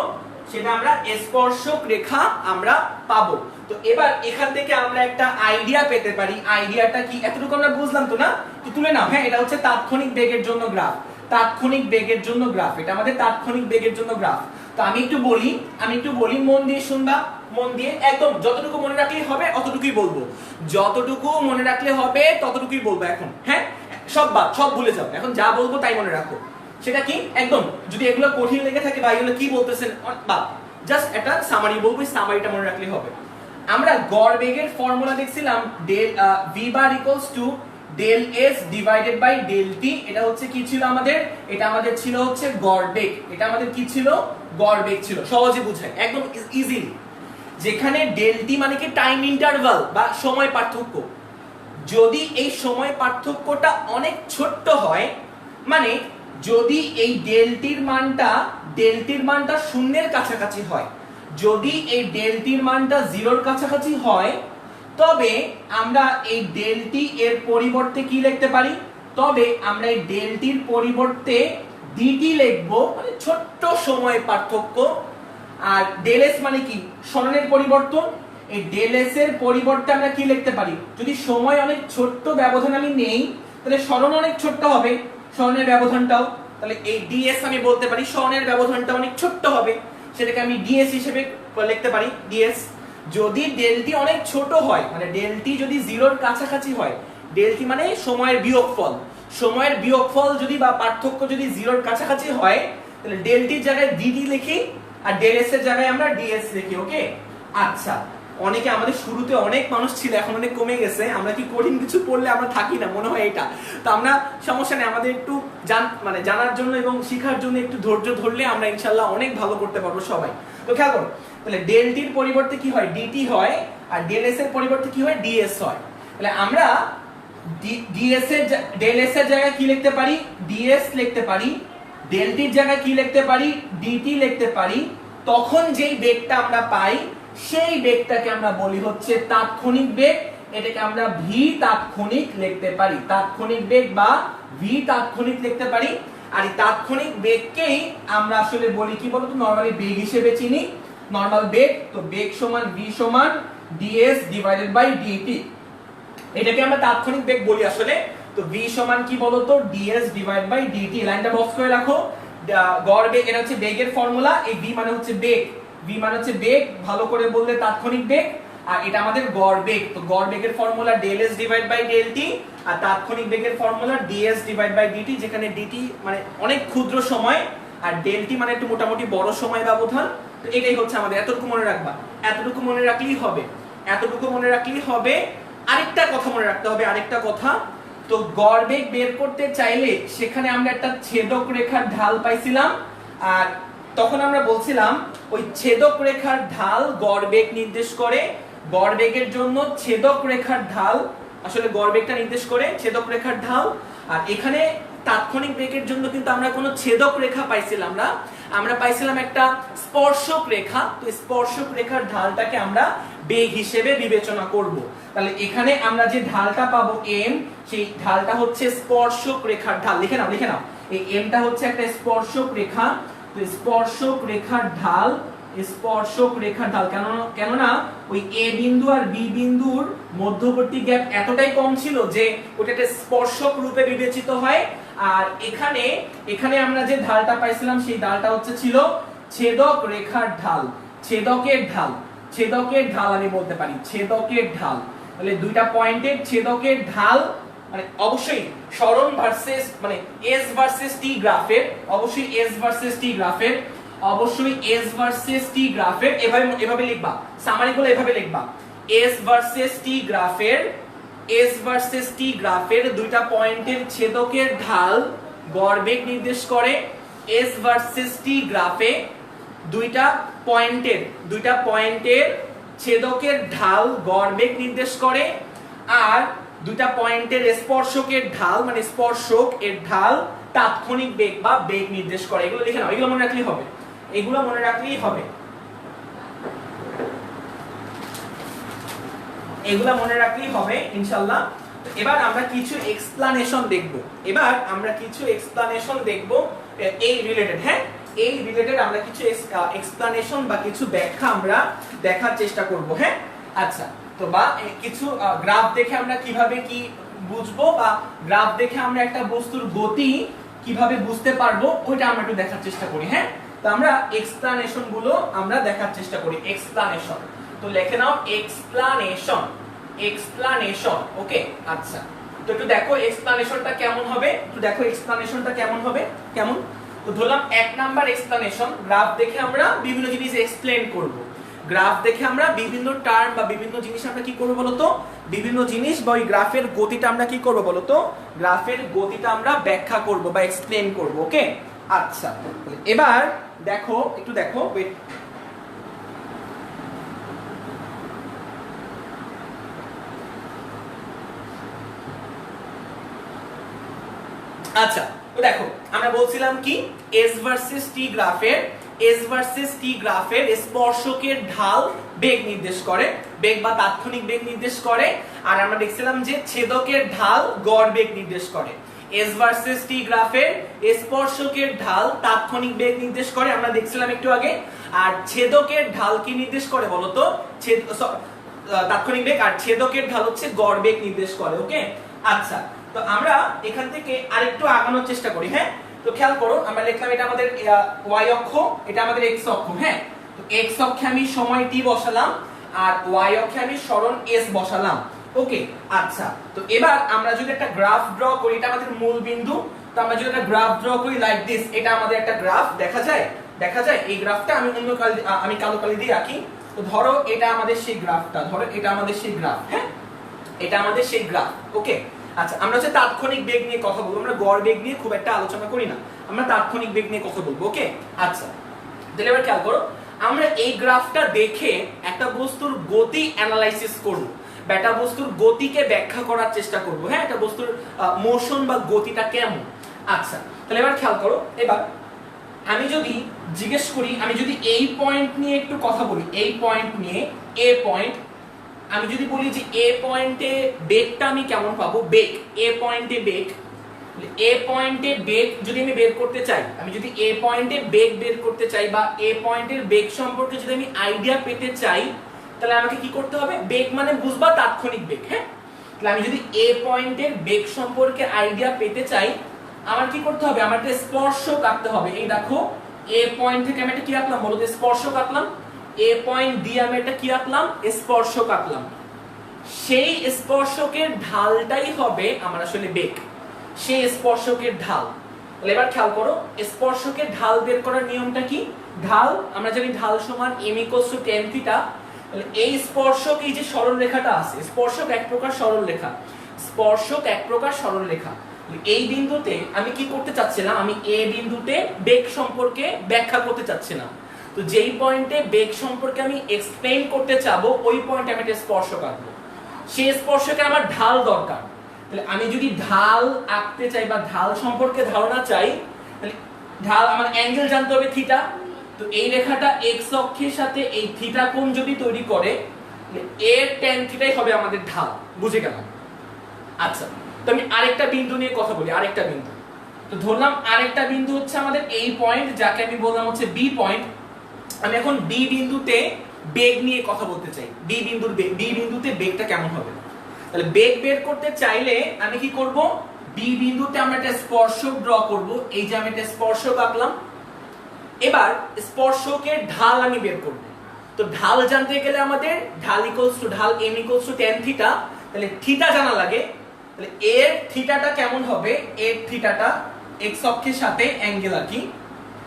সেটা আমরা স্পর্শক রেখা আমরা পাবো। তো এবার এখান থেকে আমরা একটা আইডিয়া পেতে পারি, আইডিয়াটা কি এতটুকু আমরা বুঝলাম তো না, তো তুলে নাও। হ্যাঁ, এটা হচ্ছে তাৎক্ষণিক বেগের জন্য গ্রাফ, তাৎক্ষণিক বেগের জন্য গ্রাফ, এটা আমাদের তাৎক্ষণিক বেগের জন্য গ্রাফ। তো আমি একটু বলি, মন দিয়ে শুনবা, মন দিয়ে একদম যতটুকু মনে রাখলেই হবে অতটুকুই বলবো, যতটুকু মনে রাখলে হবে ততটুকুই বলবো এখন। হ্যাঁ, সব ভুলে যাও, এখন যা বলবো তাই মনে রাখো। সেটা কি, একদম যদি এগুলো কঠিন লেগে থাকে বা এগুলো কি বলতেছেন বা জাস্ট একটা সামারি বলবো, সামারিটা মনে রাখলে হবে। আমরা গড় বেগের ফর্মুলা দেখছিলাম, del V bar equals to del S divided by del T. এটা হচ্ছে কি ছিল আমাদের, এটা আমাদের ছিল হচ্ছে গড় বেগ, এটা আমাদের কি ছিল, গড় বেগ ছিল। সহজে বুঝায়, একদম ইজিলি। যেখানে ডেল টি মানে কি টাইম ইন্টারভাল বা সময় পার্থক্য, যদি এই সময় পার্থক্যটা অনেক ছোট্ট হয়, মানে যদি এই ডেলটির মানটা শূন্যের কাছাকাছি হয়, যদি এই ডেলটির মানটা জিরোর কাছাকাছি হয়, তবে আমরা এই ডেলটি এর পরিবর্তে কি লিখতে পারি, তবে আমরা এই ডেলটির পরিবর্তে ডিটি লিখবো, মানে ছোট্ট সময় পার্থক্য। আর ডেল এস মানে কি, সরণের পরিবর্তন। এই ডেল এস এর পরিবর্তে আমরা কি লিখতে পারি, যদি সময় অনেক ছোট্ট ব্যবধান আমি নেই, তাহলে সরণ অনেক ছোট্ট হবে, সরণের ব্যবধানটাও। তাহলে এই ডিএস আমি বলতে পারি সরণের ব্যবধানটা অনেক ছোট্ট হবে, সেটাকে আমি ডিএস হিসেবে লিখতে পারি, ডিএস। যদি ডেলটি অনেক ছোট হয়, মানে ডেলটি যদি জিরোর কাছাকাছি হয়, ডেলটি মানে সময়ের বিয়োগফল, সময়ের বিয়োগফল যদি বা পার্থক্য যদি জিরোর কাছাকাছি হয়, তাহলে ডেলটির জায়গায় ডিডি লিখি আর ডেল এস এর জায়গায় আমরা ডিএস লিখি। ওকে, আচ্ছা। অনেকে আমাদের শুরুতে অনেক মানুষ ছিল, এখন অনেক কমে গেছে। আমরা কি কঠিন কিছু পড়লে আমরা থাকি না, মনে হয় এটা। তো আমরা সমস্যা নেই, আমাদের একটু জানার জন্য এবং শেখার জন্য একটু ধৈর্য ধরলে আমরা ইনশাআল্লাহ অনেক ভালো করতে পারবো সবাই। তো খেয়াল করো, তাহলে ডেলটির পরিবর্তে কি হয়, ডিটি হয়, আর ডেল এস এর পরিবর্তে কি হয়, ডিএস হয়। তাহলে আমরা ডেল এস এর জায়গায় কি লিখতে পারি, ডিএস লিখতে পারি, ডেলটির জায়গায় কি লিখতে পারি, ডিটি লিখতে পারি। তখন যেই বেগটা আমরা পাই, সেই বেগটাকে আমরা বলি হচ্ছে তাৎক্ষণিক বেগ। এটাকে আমরা ভি তাৎক্ষণিক লিখতে পারি, তাৎক্ষণিক বেগ বা ভি তাৎক্ষণিক লিখতে পারি। আর এই তাৎক্ষণিক বেগকেই আমরা আসলে বলি কি বলতো, নরমালি বেগ হিসেবে চিনি, নরমাল বেগ। তো বেগ সমান ভি সমান ডিএস ডিভাইডেড বাই ডিটি, এটাকে আমরা তাৎক্ষণিক বেগ বলি আসলে। তো ভি সমান কি বলতো, ডিএস ডিভাইড বাই ডিটি। লাইনটা বক্স করে রাখো। গড় বেগ, এটা হচ্ছে বেগের ফর্মুলা। এই ভি মানে হচ্ছে বেগ, ভি মানে হচ্ছে বেগ, ভালো করে বললে তাৎক্ষণিক বেগ। আর এটা আমাদের গড় বেগ। তো গড় বেগের formula del S divide by del T, আর তাৎক্ষণিক বেগের formula DS divide by DT, যেখানে ডিটি মানে অনেক ক্ষুদ্র সময় আর ডেল টি মানে একটু মোটামুটি বড় সময় ব্যবধান। তো এটাই হচ্ছে আমাদের, এতটুকু মনে রাখবা, এতটুকু মনে রাখলেই হবে, এতটুকু মনে রাখলেই হবে। আরেকটা কথা মনে রাখতে হবে, আরেকটা কথা। তো গড় বেগ বের করতে চাইলে সেখানে আমরা একটা ছেদক রেখার ঢাল পাইছিলাম, আর তখন আমরা বলছিলাম ওই ছেদক রেখার ঢাল গড় বেগ নির্দেশ করে। গড় বেগের জন্য ছেদক রেখার ঢাল আসলে গড় বেগটা নির্দেশ করে, ছেদক রেখার ঢাল। আর এখানে তাৎক্ষণিক বেগের জন্য কিন্তু আমরা কোনো ছেদক রেখা পাইছিলাম না, আমরা পাইছিলাম একটা স্পর্শক রেখা। তো স্পর্শক রেখার ঢালটাকে আমরা বেগ হিসেবে বিবেচনা করব। তাহলে এখানে আমরা যে ঢালটা পাবো এম, সেই ঢালটা হচ্ছে স্পর্শক রেখার ঢাল। লিখে নাও, লিখে নাও, এই এমটা হচ্ছে একটা স্পর্শক রেখা। তো স্পর্শক রেখার ঢাল, স্পর্শক রেখার ঢাল কেননা ওই এ বিন্দু আর বি বিন্দুর মধ্যবর্তী গ্যাপ এতটাই কম ছিল যে ওটা একটা স্পর্শক রূপে বিবেচিত হয়। আর এখানে আমরা যে ঢালটা পাইছিলাম সেই ঢালটা হচ্ছে ছিল ছেদক রেখার ঢাল, ছেদকের ঢাল, ছেদকের ঢাল আমি বলতে পারি, ছেদকের ঢাল। তাহলে দুইটা পয়েন্টের ছেদকের ঢাল, মানে অবশ্যই সরণ ভার্সেস মানে এস ভার্সেস টি গ্রাফের, অবশ্যই এস ভার্সেস টি গ্রাফের, অবশ্যই এস ভার্সেস টি গ্রাফের। এভাবে লিখবা, সামারিগুলো এভাবে লিখবা, এস ভার্সেস টি গ্রাফের, এস ভার্সেস টি গ্রাফের দুইটা পয়েন্টের ছেদকের ঢাল গড় বেগ নির্দেশ করে। এস ভার্সেস টি গ্রাফে দুইটা পয়েন্টের ছেদকের ঢাল গড় বেগ নির্দেশ করে। আর দুইটা পয়েন্টের স্পর্শকের ঢাল মানে স্পর্শক এর ঢাল তাৎক্ষণিক বেগ বা বেগ নির্দেশ করে। এগুলো লিখে নাও, এগুলো মনে রাখলেই হবে, এগুলো মনে রাখলেই হবে, এগুলা মনে রাখলেই হবে ইনশাআল্লাহ। এবার আমরা কিছু এক্সপ্লানেশন দেখব, এই রিলেটেড, হ্যাঁ এই রিলেটেড আমরা কিছু এক্সপ্লানেশন বা কিছু ব্যাখ্যা আমরা দেখার চেষ্টা করব। হ্যাঁ আচ্ছা, তো বা কিছু গ্রাফ দেখে আমরা কিভাবে কি বুঝবো, বা গ্রাফ দেখে আমরা একটা বস্তুর গতি কিভাবে বুঝতে পারবো, ওইটা আমরা একটু দেখার চেষ্টা করি। হ্যাঁ, তো আমরা এক্সপ্লানেশন গুলো আমরা দেখার চেষ্টা করি। এক্সপ্লানেশন, তো লিখে নাও এক্সপ্লানেশন, ওকে। আচ্ছা, তো একটু দেখো এক্সপ্লানেশনটা কেমন হবে, কেমন। তো ধরলাম 1 নাম্বার এক্সপ্লানেশন, গ্রাফ দেখে আমরা বিভিন্ন জিনিস এক্সপ্লেন করব। গ্রাফ দেখে আমরা বিভিন্ন টার্ম বা বিভিন্ন জিনিস আমরা কি করব বলতো, বিভিন্ন জিনিস বা ওই গ্রাফের গতিটা আমরা কি করব বলতো, গ্রাফের গতিটা আমরা ব্যাখ্যা করব বা এক্সপ্লেন করব। ওকে আচ্ছা, এবার দেখো একটু দেখো, আচ্ছা তো দেখো আমরা বলছিলাম কি এস ভার্সেস টি গ্রাফের স্পর্শকের ঢাল বেগ নির্দেশ করে, বেগ বা তাৎক্ষণিক বেগ নির্দেশ করে। আর আমরা দেখছিলাম যে ছেদকের ঢাল গড় বেগ নির্দেশ করে। এস ভার্সেস টি গ্রাফের স্পর্শকের ঢাল তাৎক্ষণিক বেগ নির্দেশ করে, আমরা দেখছিলাম একটু আগে। আর ছেদকের ঢাল কি নির্দেশ করে বলতো, তাৎক্ষণিক বেগ, আর ছেদকের ঢাল হচ্ছে গড় বেগ নির্দেশ করে। ওকে আচ্ছা, তো আমরা এখান থেকে আরেকটু আগানোর চেষ্টা করি। হ্যাঁ, তো খেয়াল করো, আমরা লিখলাম এটা আমাদের y অক্ষ, এটা আমাদের x অক্ষ। হ্যাঁ, তো x অক্ষে আমি সময় t বসালাম, আর y অক্ষে আমি সরণ s বসালাম। ওকে আচ্ছা, তো এবার আমরা যদি একটা গ্রাফ ড্র করি, এটা আমাদের মূল বিন্দু। তো আমরা যদি একটা গ্রাফ ড্র করি লাইক দিস, এটা আমাদের একটা গ্রাফ দেখা যায়। এই গ্রাফটা আমি আমি কালো কালি দিয়ে রাখি। তো ধরো এটা আমাদের সেই গ্রাফটা, হ্যাঁ এটা আমাদের সেই গ্রাফ। ওকে আচ্ছা, আমরা হচ্ছে তাৎক্ষণিক বেগ নিয়ে কথা বলবো, আমরা গড় বেগ নিয়ে খুব একটা আলোচনা করি না, আমরা তাৎক্ষণিক বেগ নিয়ে কথা বলবো। ওকে আচ্ছা, তাহলে এবার খেয়াল করো, আমরা এই গ্রাফটা দেখে একটা বস্তুর গতি অ্যানালাইসিস করব, বা একটা বস্তুর গতিকে ব্যাখ্যা করার চেষ্টা করব। হ্যাঁ, একটা বস্তুর মোশন বা গতিটা কেমন। আচ্ছা, তাহলে এবার খেয়াল করো, এবার আমি যদি জিজ্ঞেস করি, আমি যদি এই পয়েন্ট নিয়ে একটু কথা বলি, এই পয়েন্ট নিয়ে, এ পয়েন্ট, আমি যদি বলি যে এ পয়েন্টে বেগটা আমি কেমন পাবো, বেগ, এ পয়েন্টে বেগ, যদি আমি বের করতে চাই, আমি যদি এ পয়েন্টে বেগ বের করতে চাই, বা এ পয়েন্টের বেগ সম্পর্কে যদি আমি আইডিয়া পেতে চাই, তাহলে আমাকে কি করতে হবে, বেগ মানে বুঝবা তাৎক্ষণিক বেগ। হ্যাঁ, তাহলে আমি যদি এ পয়েন্টের বেগ সম্পর্কে আইডিয়া পেতে চাই, আমার কি করতে হবে, আমার একটা স্পর্শক আঁকতে হবে। এই দেখো, এ পয়েন্ট থেকে আমি একটা কি আঁকলাম বলো তো, স্পর্শক আঁকলাম। এ পয়েন্ট দিয়ে আমি এটা কি আঁকলাম, স্পর্শক আঁকলাম। সেই স্পর্শকের ঢালটাই হবে আমার আসলে বেগ, সেই স্পর্শকের ঢাল। তাহলে এবার খেয়াল করো, স্পর্শকের ঢাল বের করার নিয়মটা কি, ঢাল আমরা জানি ঢাল সমান m = tan θ। তাহলে এই স্পর্শক, এই যে সরল রেখাটা আছে, স্পর্শক এক প্রকার সরল রেখা, এই বিন্দুতে আমি কি করতে চাচ্ছিলাম, আমি এ বিন্দুতে বেগ সম্পর্কে ব্যাখ্যা করতে চাচ্ছিলাম। তো যেই পয়েন্টে বেগ সম্পর্কে আমি এক্সপ্লেইন করতে চাবো, ওই পয়েন্টে আমি একটা স্পর্শক আঁকবো। সেই স্পর্শকে আমার ঢাল দরকার। তাহলে আমি যদি ঢাল আঁকতে চাই বা ঢাল সম্পর্কে ধারণা চাই, তাহলে ঢাল আমার অ্যাঙ্গেল জানতে হবে থিটা। তো এই রেখাটা এক্স অক্ষের সাথে এই থিটা কোণ যদি তৈরি করে, এর tan থিটাই হবে আমাদের ঢাল। বুঝে গেলাম? আচ্ছা, তো আমি আরেকটা বিন্দু নিয়ে কথা বলি, আরেকটা বিন্দু। তো ধরলাম আরেকটা বিন্দু হচ্ছে আমাদের এই পয়েন্ট, যাকে আমি বললাম হচ্ছে বি পয়েন্ট। আমি এখন বি বিন্দুতে বেগ নিয়ে কথা বলতে চাই, বি বিন্দুতে বেগটা কেমন হবে। তাহলে বেগ বের করতে চাইলে আমি কি করব, বি বিন্দুতে আমরা একটা স্পর্শক ড্র করব। এই যে আমি একটা স্পর্শক আঁকলাম। এবার স্পর্শকের ঢাল আমি বের করব। তো ঢাল জানতে গেলে আমাদের ঢাল m = tan θ। তাহলে থিটা জানা লাগে। তাহলে এর থিটাটা কেমন হবে, এর থিটাটা x অক্ষের সাথে অ্যাঙ্গেল আঁকি।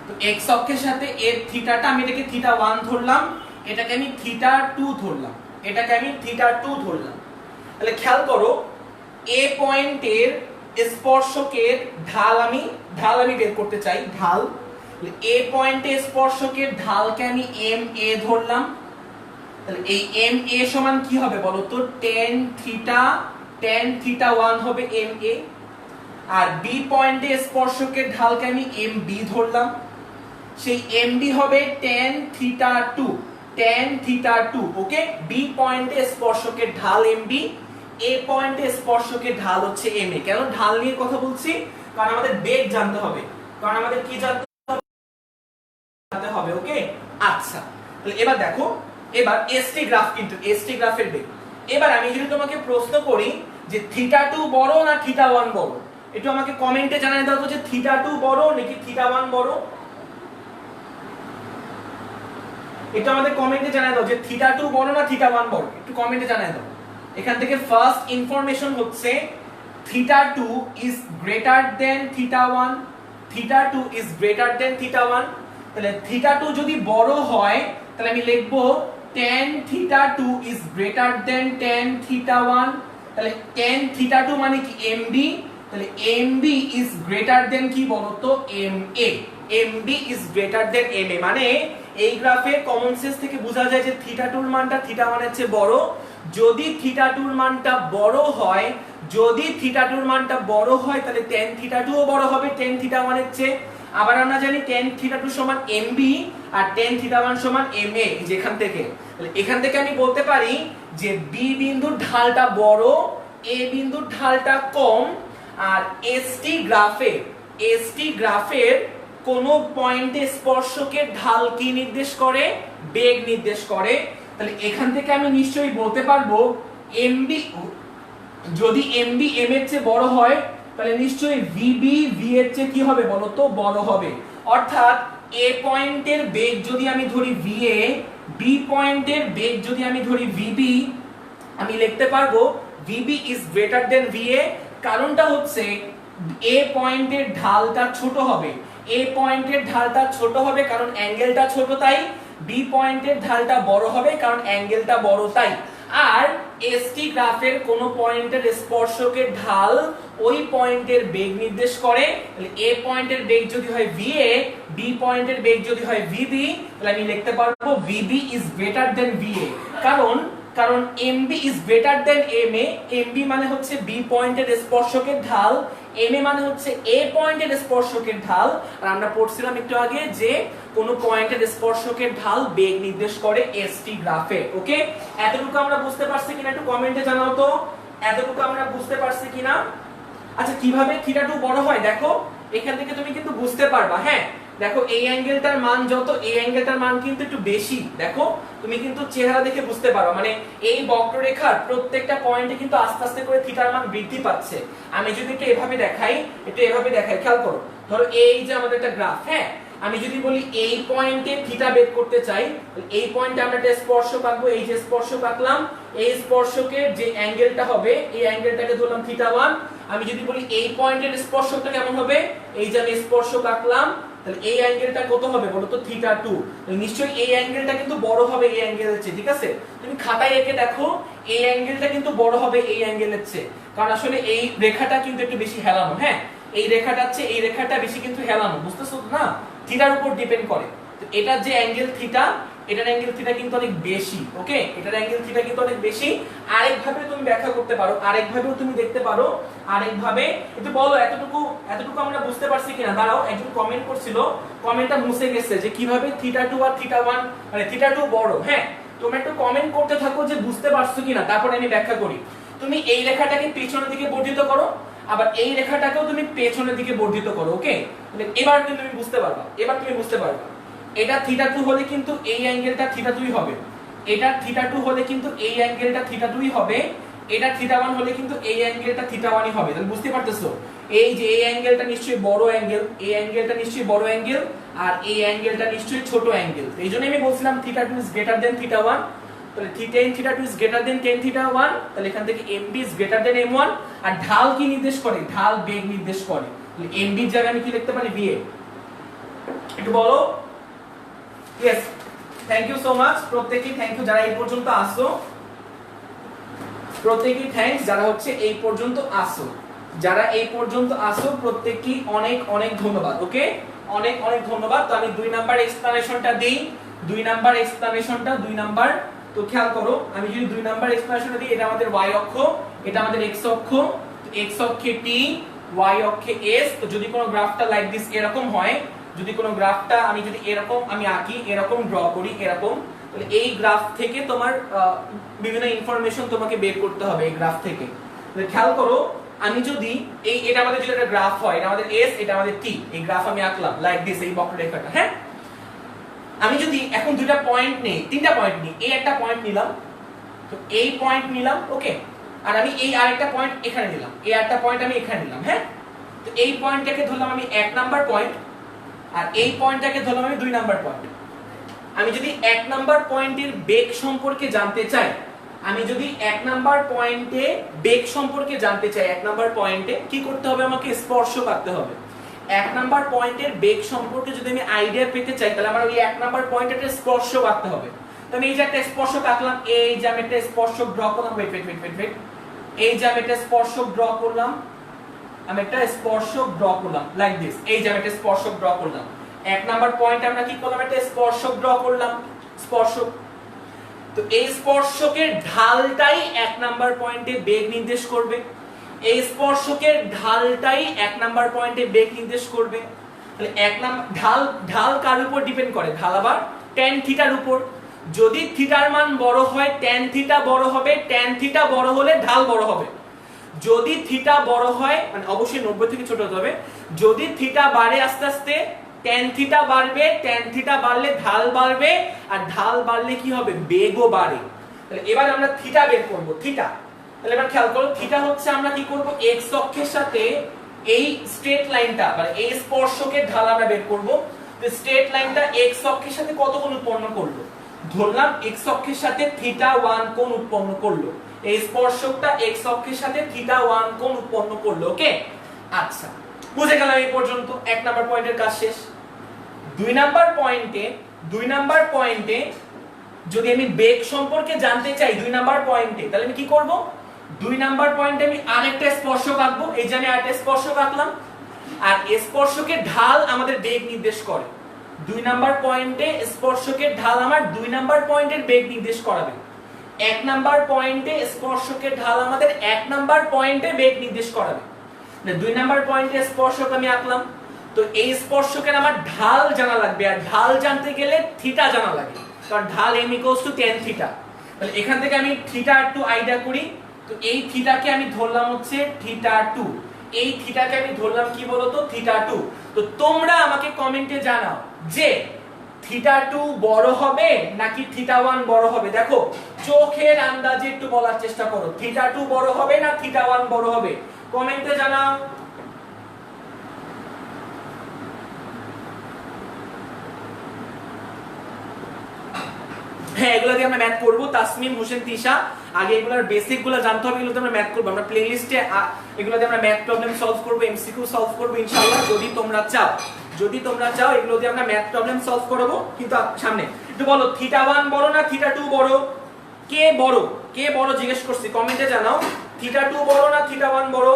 তো x অক্ষের সাথে এর থিটাটা, আমি এটাকে θ1 ধরলাম, এটাকে আমি θ2 ধরলাম, তাহলে খেয়াল করো, এ পয়েন্টের স্পর্শকের ঢাল আমি বের করতে চাই, ঢাল। এ পয়েন্টে স্পর্শকের ঢালকে আমি ma ধরলাম। তাহলে এই ma সমান কি হবে বলো তো, tan θ1 হবে ma। আর বি পয়েন্টে স্পর্শকের ঢালকে আমি mb ধরলাম, সেই mb হবে tan θ2। ওকে, বি পয়েন্টে স্পর্শকের ঢাল mb, এ পয়েন্টে স্পর্শকের ঢাল হচ্ছে এম এ। কেন ঢাল নিয়ে কথা বলছি? কারণ আমাদের বেগ জানতে হবে, কারণ আমাদের কি জানতে হবে। ওকে, আচ্ছা তাহলে এবার দেখো, এবার এসটি গ্রাফ, কিন্তু এসটি গ্রাফের বেগ। এবার আমি যদি তোমাকে প্রশ্ন করি যে থিটা 2 বড় না থিটা 1 বড়, একটু আমাকে কমেন্টে জানিয়ে দাও তো যে থিটা 2 বড় নাকি থিটা 1 বড়। এটা আমাদের কমেন্টে জানিয়ে দাও যে থিটা 2 বড় না থিটা 1 বড়, একটু কমেন্টে জানিয়ে দাও। এখান থেকে ফার্স্ট ইনফরমেশন হচ্ছে theta 2 is greater then theta 1, theta 2 is greater then theta 1। তাহলে থিটা 2 যদি বড় হয় তাহলে আমি লিখব tan theta 2 is greater than tan theta 1। তাহলে tan থিটা 2 মানে কি mb, তাহলে mb ইজ গ্রেটার দেন কি বলতো ma, mb is greater then ma। মানে এই গ্রাফে কমন সেন্স থেকে বোঝা যায় যে থিটা 2 এর মানটা থিটা 1 এর চেয়ে বড়। যদি থিটা 2 এর মানটা বড় হয়, যদি থিটা 2 এর মানটা বড় হয় তাহলে tan থিটা 2 ও বড় হবে tan থিটা 1 এর চেয়ে। আবার আমরা জানি tan থিটা 2 সমান mb আর tan থিটা 1 সমান ma। যেখান থেকে, তাহলে এখান থেকে আমি বলতে পারি যে b বিন্দুর ঢালটা বড়, a বিন্দুর ঢালটা কম। আর এসটি গ্রাফের কোন পয়েন্টে স্পর্শকের ঢাল কি নির্দেশ করে? বেগ নির্দেশ করে। তাহলে এখান থেকে আমি নিশ্চয়ই বলতে পারবো mb, যদি mb m এর চেয়ে বড় হয় তাহলে নিশ্চয়ই vb v এর চেয়ে কি হবে বলো তো? বড় হবে। অর্থাৎ a পয়েন্টের বেগ যদি আমি ধরি va, b পয়েন্টের বেগ যদি আমি ধরি vb, আমি লিখতে পারবো vb is greater then va। কারণটা হচ্ছে a পয়েন্টের ঢালটা ছোট হবে, a পয়েন্টের ঢালটা ছোট হবে কারণ অ্যাঙ্গেলটা ছোট তাই, b পয়েন্টের ঢালটা বড় হবে কারণ অ্যাঙ্গেলটা বড় তাই। আর এসটি গ্রাফের কোন পয়েন্টের স্পর্শকের ঢাল ওই পয়েন্টের বেগ নির্দেশ করে। তাহলে a পয়েন্টের বেগ যদি হয় va, b পয়েন্টের বেগ যদি হয় vb, তাহলে আমি লিখতে পারবো vb is greater then va। কারণ mb is greater then ma, mb মানে হচ্ছে b পয়েন্টের স্পর্শকের ঢাল, ma মানে হচ্ছে a পয়েন্টের স্পর্শকের ঢাল। আর আমরা পড়ছিলাম একটু আগে যে কোন পয়েন্টের স্পর্শকের ঢাল বেগ নির্দেশ করে এসটি গ্রাফে। ওকে, এতটুকু আমরা বুঝতে পারছি কিনা একটু কমেন্টে জানাও তো, এতটুকু আমরা বুঝতে পারছি কিনা। আচ্ছা, কিভাবে থিটা 2 বড় হয় দেখো, এখান থেকে তুমি কিন্তু বুঝতে পারবা। হ্যাঁ দেখো, এই অ্যাঙ্গেলটার মান যত, এই অ্যাঙ্গেলটার মান কিন্তু একটু বেশি। দেখো তুমি কিন্তু চেহারা দেখে বুঝতে পারো, মানে এই বক্ররেখার প্রত্যেকটা পয়েন্টে কিন্তু আস্তে আস্তে করে থিটার মান বৃদ্ধি পাচ্ছে। আমি যদি একটু এভাবে দেখাই, খেয়াল করো। ধরো এই যে আমাদের একটা গ্রাফ, হ্যাঁ আমি যদি বলি এই পয়েন্টে থিটা বের করতে চাই, এই পয়েন্টে আমরা একটা স্পর্শক আঁকবো, এই যে স্পর্শক আঁকলাম, এই স্পর্শকের যে অ্যাঙ্গেলটা হবে এই অ্যাঙ্গেলটাকে ধরলাম থিটা 1। আমি যদি বলি এই পয়েন্টের স্পর্শকটা কেমন হবে, এই যে আমি স্পর্শক আঁকলাম, তাহলে এই অ্যাঙ্গেলটা কত হবে বলো তো? থিটা 2। নিশ্চয়ই এই অ্যাঙ্গেলটা কিন্তু বড় হবে এই অ্যাঙ্গেলের চেয়ে, ঠিক আছে? তুমি খাতায় এঁকে দেখো, এই অ্যাঙ্গেলটা কিন্তু বড় হবে এই অ্যাঙ্গেলের চেয়ে, কারণ আসলে এই রেখাটা কিন্তু একটু বেশি হেলানো। হ্যাঁ এই রেখাটার চেয়ে এই রেখাটা বেশি কিন্তু হেলানো, বুঝতেছো না? থিটার উপর ডিপেন্ড করে। তো এটার যে অ্যাঙ্গেল থিটা, এটার অ্যাঙ্গেল থিটা কিন্তু অনেক বেশি। ওকে, এটার অ্যাঙ্গেল থিটা কিন্তু অনেক বেশি। আরেকভাবে তুমি ব্যাখ্যা করতে পারো, আরেকভাবেও তুমি দেখতে পারো, আরেকভাবে। একটু বলো এতটুকু আমরা বুঝতে পারছি কিনা। দাঁড়াও, একজন কমেন্ট করছিল, কমেন্টটা মুছে গেছে, যে কিভাবে থিটা 2 আর থিটা 1, মানে থিটা 2 বড়। হ্যাঁ তোমরা একটু কমেন্ট করতে থাকো যে বুঝতে পারছো কিনা, তারপর আমি ব্যাখ্যা করি। তুমি এই রেখাটাকে পেছনের দিকে বর্ধিত করো, আবার এই রেখাটাকেও তুমি পেছনের দিকে বর্ধিত করো। ওকে, এবার কিন্তু তুমি বুঝতে পারবা, এটা থিটা 2 হলে কিন্তু এই অ্যাঙ্গেলটা থিটা 2 হবে, এটা থিটা 2 হলে কিন্তু এই অ্যাঙ্গেলটা থিটা 2 হবে, এটা থিটা 1 হলে কিন্তু এই অ্যাঙ্গেলটা থিটা 1 হবে। তাহলে বুঝতে পারতেছো এই যে এই অ্যাঙ্গেলটা নিশ্চয়ই বড় অ্যাঙ্গেল, এই অ্যাঙ্গেলটা নিশ্চয়ই বড় অ্যাঙ্গেল, আর এই অ্যাঙ্গেলটা নিশ্চয়ই ছোট অ্যাঙ্গেল। এইজন্য আমি বলছিলাম theta 2 is greater then theta 1। তাহলে tan theta 2 is greater than tan theta 1। তাহলে এখান থেকে mb is greater then m1। আর ঢাল কি নির্দেশ করে? ঢাল বেগ নির্দেশ করে। তাহলে mb এর জায়গায় আমি কি লিখতে পারি? va। একটু বলো। Yes, thank you so much প্রত্যেকই, থ্যাংক ইউ যারা এই পর্যন্ত আসো, প্রত্যেকই থ্যাঙ্কস যারা হচ্ছে এই পর্যন্ত আসো, যারা এই পর্যন্ত আসো প্রত্যেকই অনেক অনেক ধন্যবাদ। ওকে, অনেক অনেক ধন্যবাদ। তো আমি 2 নাম্বার এক্সপ্লানেশনটা দেই, 2 নাম্বার এক্সপ্লানেশনটা 2 নাম্বার। তো খেয়াল করো, আমি যদি 2 নাম্বার এক্সপ্লানেশনটা দিই, এটা আমাদের y অক্ষ, এটা আমাদের x অক্ষ। তো x অক্ষে t, y অক্ষে s। তো যদি কোনো গ্রাফটা লাইক দিস এরকম হয়, যদি কোনো গ্রাফটা আমি যদি এরকম আমি আঁকি, এরকম ড্র করি, এরকম, তো তাহলে এই গ্রাফ থেকে তোমার বিভিন্ন ইনফরমেশন তোমাকে বের করতে হবে এই গ্রাফ থেকে। তাহলে খেয়াল করো, আমি যদি এটা আমাদের যদি একটা গ্রাফ হয়, এটা আমাদের এস, এটা আমাদের টি, এই গ্রাফ আমি আঁকলাম লাইক দিস, এই বক্ররেখাটা। হ্যাঁ, আমি যদি এখন দুইটা পয়েন্ট নেই, তিনটা পয়েন্ট নিই, এই একটা পয়েন্ট নিলাম, তো এই পয়েন্ট নিলাম, ওকে, আর আমি এই আরেকটা পয়েন্ট এখানে নিলাম, এই আরেকটা পয়েন্ট আমি এখানে নিলাম। হ্যাঁ, তো এই পয়েন্টটাকে ধরলাম আমি 1 নাম্বার পয়েন্ট, আর এই পয়েন্টটাকে ধরলাম আমি 2 নাম্বার পয়েন্ট। আমি যদি 1 নাম্বার পয়েন্টের বেগ সম্পর্কে জানতে চাই, আমি যদি 1 নাম্বার পয়েন্টে বেগ সম্পর্কে জানতে চাই, 1 নাম্বার পয়েন্টে কি করতে হবে, আমাকে স্পর্শক আঁকতে হবে। 1 নাম্বার পয়েন্টের বেগ সম্পর্কে যদি আমি আইডিয়া পেতে চাই, তাহলে আমার ওই 1 নাম্বার পয়েন্টের স্পর্শক আঁকতে হবে। তো আমি এই যে একটা স্পর্শক আঁকলাম, এই যে আমি একটা স্পর্শক ড্র করলাম, ওয়েট, এই যে আমি একটা স্পর্শক ড্র করলাম, আমি একটা স্পর্শক ড্র করলাম লাইক দিস, এই যে আমি একটা স্পর্শক ড্র করলাম। 1 নাম্বার পয়েন্ট আমরা কি করলাম, একটা স্পর্শক ড্র করলাম, স্পর্শক। তো এই স্পর্শকের ঢালটাই 1 নাম্বার পয়েন্টে বেগ নির্দেশ করবে, এই স্পর্শকের ঢালটাই 1 নাম্বার পয়েন্টে বেগ নির্দেশ করবে। তাহলে 1 নাম্বার ঢাল কার উপর ডিপেন্ড করে, ঢাল আবার tan থিটার উপর। যদি থিটার মান বড় হয় tan থিটা বড় হবে, tan থিটা বড় হলে ঢাল বড় হবে। যদি থিটা বড় হয়, মানে অবশ্যই 90 থেকে ছোট হতে হবে, যদি থিটা বাড়ে আস্তে আস্তে tan থিটা বাড়বে, tan থিটা বাড়লে ঢাল বাড়বে, আর ঢাল বাড়লে কি হবে, বেগও বাড়ে। তাহলে এবার আমরা থিটা বের করব, থিটা। তাহলে এবার খেয়াল করো, থিটা হচ্ছে আমরা কি করব, x অক্ষের সাথে এই স্ট্রেট লাইনটা, মানে এই স্পর্শকের ঢাল আমরা বের করব। তো স্ট্রেট লাইনটা x অক্ষের সাথে কত কোণ উৎপন্ন করলো, ধরলাম x অক্ষের সাথে θ1 কোণ উৎপন্ন করলো, এই স্পর্শকটা x অক্ষের সাথে θ1 কোণ উৎপন্ন করলো। ওকে, আচ্ছা, বুঝে গেলাম এই পর্যন্ত। 1 নাম্বার পয়েন্টের কাজ শেষ। 2 নাম্বার পয়েন্টে যদি আমি বেগ সম্পর্কে জানতে চাই 2 নাম্বার পয়েন্টে, তাহলে আমি কি করব, 2 নাম্বার পয়েন্টে আমি আরেকটা স্পর্শক আঁকবো, এই যে আমি আরেকটা স্পর্শক আঁকলাম, আর স্পর্শকের ঢাল আমাদের বেগ নির্দেশ করে। 2 নাম্বার পয়েন্টে স্পর্শকের ঢাল আমার 2 নাম্বার পয়েন্টের বেগ নির্দেশ করাবে। 1 নাম্বার পয়েন্টে স্পর্শকের ঢাল আমাদের 1 নাম্বার পয়েন্টে বেগ নির্দেশ করাবে। 2 নাম্বার পয়েন্টে স্পর্শক আমি আঁকলাম, তো এই স্পর্শকের আমার ঢাল জানা লাগবে, আর ঢাল জানতে গেলে থিটা জানা লাগে, কারণ ঢাল m = tan থিটা। তাহলে এখান থেকে আমি θ2 আইডিয়া করি, তো এই থিটাকে আমি ধরলাম হচ্ছে θ2, এই থিটাকে আমি ধরলাম কি বলতো, θ2। তো তোমরা আমাকে কমেন্টে জানাও যে θ2 বড় হবে নাকি θ1 বড় হবে। দেখো, চোখের আন্দাজে একটু বলার চেষ্টা করো, θ2 বড় হবে না θ1 বড় হবে, কমেন্টে জানাও। হ্যাঁ, এগুলো দিয়ে আমরা ম্যাথ করব। তাসমিম হোসেন তিশা, আগে এগুলোর বেসিক গুলো জানতে হবে, এগুলোতে আমরা ম্যাথ করব। আমরা প্লেলিস্টে এগুলো দিয়ে আমরা ম্যাথ প্রবলেম সলভ করব, এমসিকিউ সলভ করব ইনশাআল্লাহ, যদি তোমরা চাও এগুলো দিয়ে আমরা ম্যাথ প্রবলেম সলভ করব। কিন্তু সামনে একটু বলো, θ1 বড় না θ2 বড়, কে বড় জিজ্ঞেস করছি, কমেন্টে জানাও। θ2 বড় না θ1 বড়?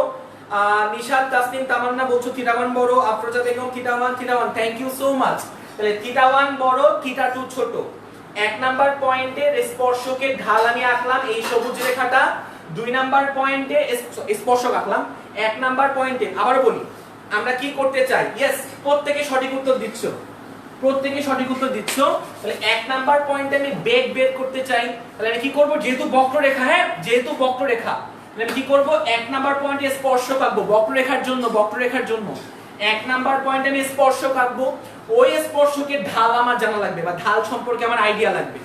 নিশাত, তাসনিম, তামান্না বলছো θ1 বড়, Afroza Begum θ1, thank you so much. তাহলে θ1 বড়, θ2 ছোট। 1 নাম্বার পয়েন্টের স্পর্শকের ঢাল আমি আঁকলাম, এই সবুজ রেখাটা। 2 নাম্বার পয়েন্টে স্পর্শক আঁকলাম। 1 নাম্বার পয়েন্টে আবার বলি, আমরা কি করতে চাই, ইয়েস, প্রত্যেকে সঠিক উত্তর দিচ্ছ। তাহলে 1 নাম্বার পয়েন্টে আমি বেগ বের করতে চাই, তাহলে আমি কি করব, যেহেতু বক্ররেখা, তাহলে আমি কি করব, 1 নাম্বার পয়েন্টে স্পর্শক আঁকবো বক্ররেখার জন্য। 1 নাম্বার পয়েন্টে আমি স্পর্শক আঁকবো, ওই স্পর্শকের ঢাল আমার জানা লাগবে, বা ঢাল সম্পর্কে আমার আইডিয়া লাগবে।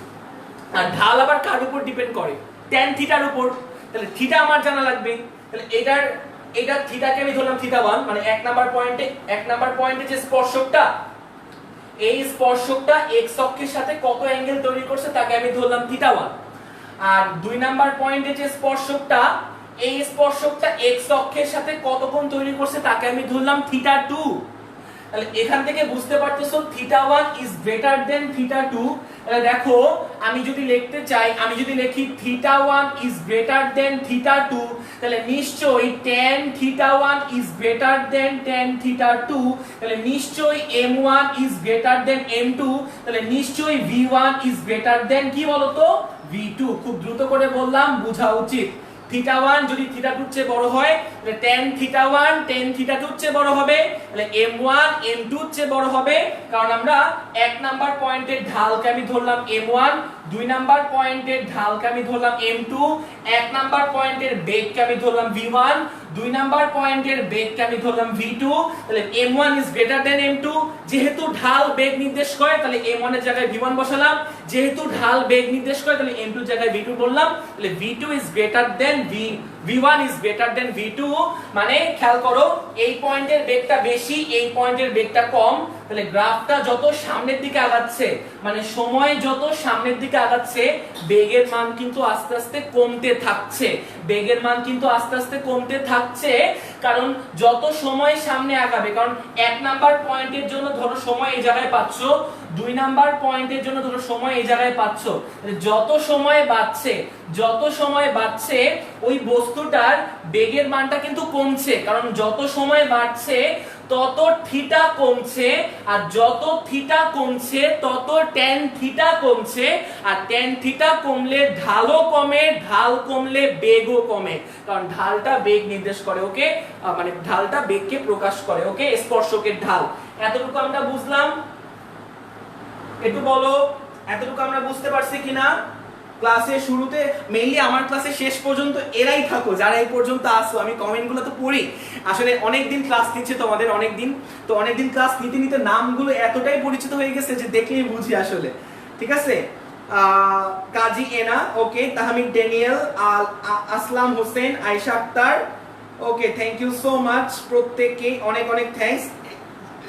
আর ঢাল আবার কার উপর ডিপেন্ড করে, tan থিটার উপর। তাহলে থিটা আমার জানা লাগবে। তাহলে এটা থিটাকে আমি ধরলাম θ1, মানে 1 নাম্বার পয়েন্টে যে স্পর্শকটা, এই স্পর্শকটা x অক্ষের সাথে কত অ্যাঙ্গেল তৈরি করছে তাকে আমি ধরলাম θ1। আর 2 নাম্বার পয়েন্টে যে স্পর্শকটা, এই স্পর্শকটা x অক্ষের সাথে কত কোণ তৈরি করছে তাকে আমি ধরলাম θ2। তাহলে এখান থেকে বুঝতে পারতেছো θ1 ইজ গ্রেটার দেন θ2। তাহলে দেখো, আমি যদি লিখি θ1 ইজ গ্রেটার দেন θ2, তাহলে নিশ্চয়ই tan θ1 is greater than tan θ2, তাহলে নিশ্চয়ই m1 is greater then m2, তাহলে নিশ্চয়ই v1 ইজ গ্রেটার দেন কি বলতো, v2। খুব দ্রুত করে বললাম, বোঝা উচিত। θ1 যদি θ2 এর চেয়ে বড় হয় তাহলে tan θ1 tan θ2 এর চেয়ে বড় হবে, তাহলে m1 m2 এর চেয়ে বড় হবে, কারণ আমরা 1 নাম্বার পয়েন্টের ঢালকে আমি ধরলাম m1, 2 নাম্বার পয়েন্টের ঢালকে আমি ধরলাম m2, 1 নাম্বার পয়েন্টের বেগকে আমি ধরলাম v1, 2 নাম্বার পয়েন্টের বেগকে আমি ধরলাম v2, তাহলে m1 is greater than m2, যেহেতু ঢাল বেগ নির্দেশ করে তাহলে m1 এর জায়গায় v1 বসালাম, যেহেতু ঢাল বেগ নির্দেশ করে তাহলে m2 এর জায়গায় v2 বললাম, তাহলে v2 is greater than v1 is greater than v2, মানে খেয়াল করো এই পয়েন্টের বেগটা বেশি এই পয়েন্টের বেগটা কম, তাহলে গ্রাফটা যত সামনের দিকে আগাচ্ছে মানে সময় যত সামনের দিকে আগাচ্ছে বেগের মান কিন্তু আস্তে আস্তে কমতে থাকছে, বেগের মান কিন্তু আস্তে আস্তে কমতে থাকছে, কারণ যত সময় সামনে আগাবে, কারণ 1 নাম্বার পয়েন্টের জন্য ধরো সময় এই জায়গায় পাচ্ছো, 2 নাম্বার পয়েন্টের জন্য ধরো সময় এই জায়গায় পাচ্ছো, যত সময় বাড়ছে ওই বস্তুটার বেগের মানটা কিন্তু কমছে, কারণ যত সময় বাড়ছে তত থিটা কমছে, আর যত থিটা কমছে তত tan থিটা কমছে, আর tan থিটা কমলে ঢালও কমে, ঢাল কমলে বেগও কমে, কারণ ঢালটা বেগ নির্দেশ করে, ওকে, মানে ঢালটা বেগকে প্রকাশ করে, ওকে, স্পর্শকের ঢাল। এতটুকু আমরা বুঝলাম? একটু বলো এতটুকু আমরা বুঝতে পারছি কিনা? ক্লাসের শুরুতে মেইনলি আমার ক্লাসে শেষ পর্যন্ত এরাই থাকো যারা এই পর্যন্ত আসো, আমি কমেন্টগুলো তো পড়ি, আসলে অনেকদিন ক্লাস নিচ্ছে তোমাদের, অনেকদিন ক্লাস নিতে নিতে নামগুলো এতটাই পরিচিত হয়ে গেছে যে দেখলেই বুঝি আসলে, ঠিক আছে। Kazi Ena, okay, Tahmid Daniel, Aslam Hossain, Ayesha Akter, okay, thank you so much, প্রত্যেককেই অনেক অনেক থ্যাঙ্কস।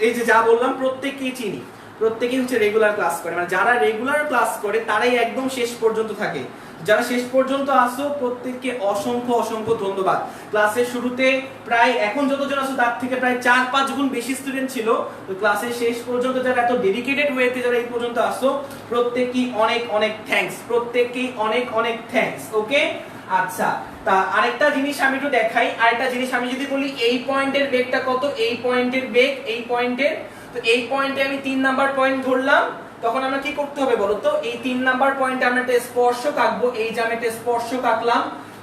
এই যে যা বললাম প্রত্যেককেই চিনি, প্রত্যেকেই হচ্ছে রেগুলার ক্লাস করে, মানে যারা রেগুলার ক্লাস করে তারাই একদম শেষ পর্যন্ত থাকে, যারা শেষ পর্যন্ত আসো প্রত্যেককে অসংখ্য অসংখ্য ধন্যবাদ। ক্লাসের শুরুতে প্রায় এখন যতজন আসো তার থেকে প্রায় 4-5 গুণ বেশি স্টুডেন্ট ছিল, তো ক্লাসের শেষ পর্যন্ত যারা এত ডেডিকেটেড ওয়েতে যারা এই পর্যন্ত আসো প্রত্যেককেই অনেক অনেক থ্যাঙ্কস, প্রত্যেককেই অনেক অনেক থ্যাঙ্কস, ওকে। আচ্ছা, তা আরেকটা জিনিস আমি একটু দেখাই, আরেকটা জিনিস আমি যদি বলি এই পয়েন্টের বেগটা কত, এই পয়েন্টের বেগ, এই পয়েন্টের, তো এই পয়েন্টে আমি 3 নাম্বার পয়েন্ট ধরলাম, তখন আমরা কি করতে হবে বলো তো, এই 3 নাম্বার পয়েন্টে আমরা একটা স্পর্শক আঁকবো, এই যে আমি একটা স্পর্শক আঁকলাম,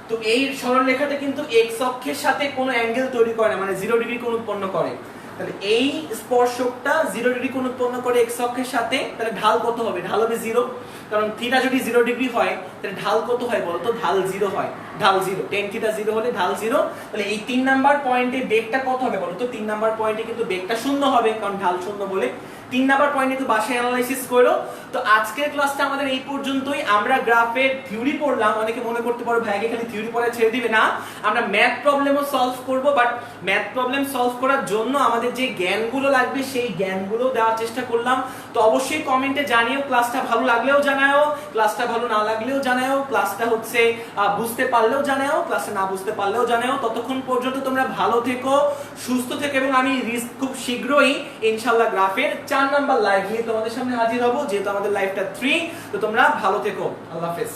তো এই সরলরেখাটা কিন্তু x অক্ষের সাথে কোনো অ্যাঙ্গেল তৈরি করে না, মানে 0 ডিগ্রি কোণ উৎপন্ন করে, তাহলে এই স্পর্শকটা 0 ডিগ্রি কোণ উৎপন্ন করে x অক্ষের সাথে, তাহলে ঢাল কত হবে? ঢাল হবে 0, কারণ থিটা যদি 0 ডিগ্রি হয় তাহলে ঢাল কত হয় বলো তো? ঢাল 0 হয়, ঢাল 0, tan থিটা 0 হলে ঢাল 0, তাহলে এই 3 নাম্বার পয়েন্টে বেগটা কত হবে বলো তো? 3 নাম্বার পয়েন্টে কিন্তু বেগটা 0 হবে, কারণ ঢাল 0 বলে। 3 নাম্বার পয়েন্টে একটু বাসায় অ্যানালাইসিস করো। তো আজকের ক্লাসটা আমাদের এই পর্যন্তই, আমরা গ্রাফের থিওরি পড়লাম, অনেকে মনে করতে পারো ভাইকে খালি থিওরি পড়া ছেড়ে দিবে, না, আমরা ম্যাথ প্রবলেমও সলভ করব, বাট ম্যাথ প্রবলেম সলভ করার জন্য আমাদের যে জ্ঞানগুলো লাগবে সেই জ্ঞানগুলো দেওয়ার চেষ্টা করলাম। তো অবশ্যই কমেন্টে জানিও, ক্লাসটা ভালো লাগলেও জানাও, ক্লাসটা ভালো না লাগলেও জানাও, ক্লাসটা হচ্ছে বুঝতে পারলেও জানাও, ক্লাসটা না বুঝতে পারলেও জানাও। ততক্ষণ পর্যন্ত তোমরা ভালো থেকো, সুস্থ থেকো, এবং আমি খুব শীঘ্রই ইনশাআল্লাহ গ্রাফের 4 নাম্বার লাইভ নিয়ে তোমাদের সামনে হাজির হব, যেহেতু আমাদের লাইভটা 3, তো তোমরা ভালো থেকো, আল্লাহ হাফেজ।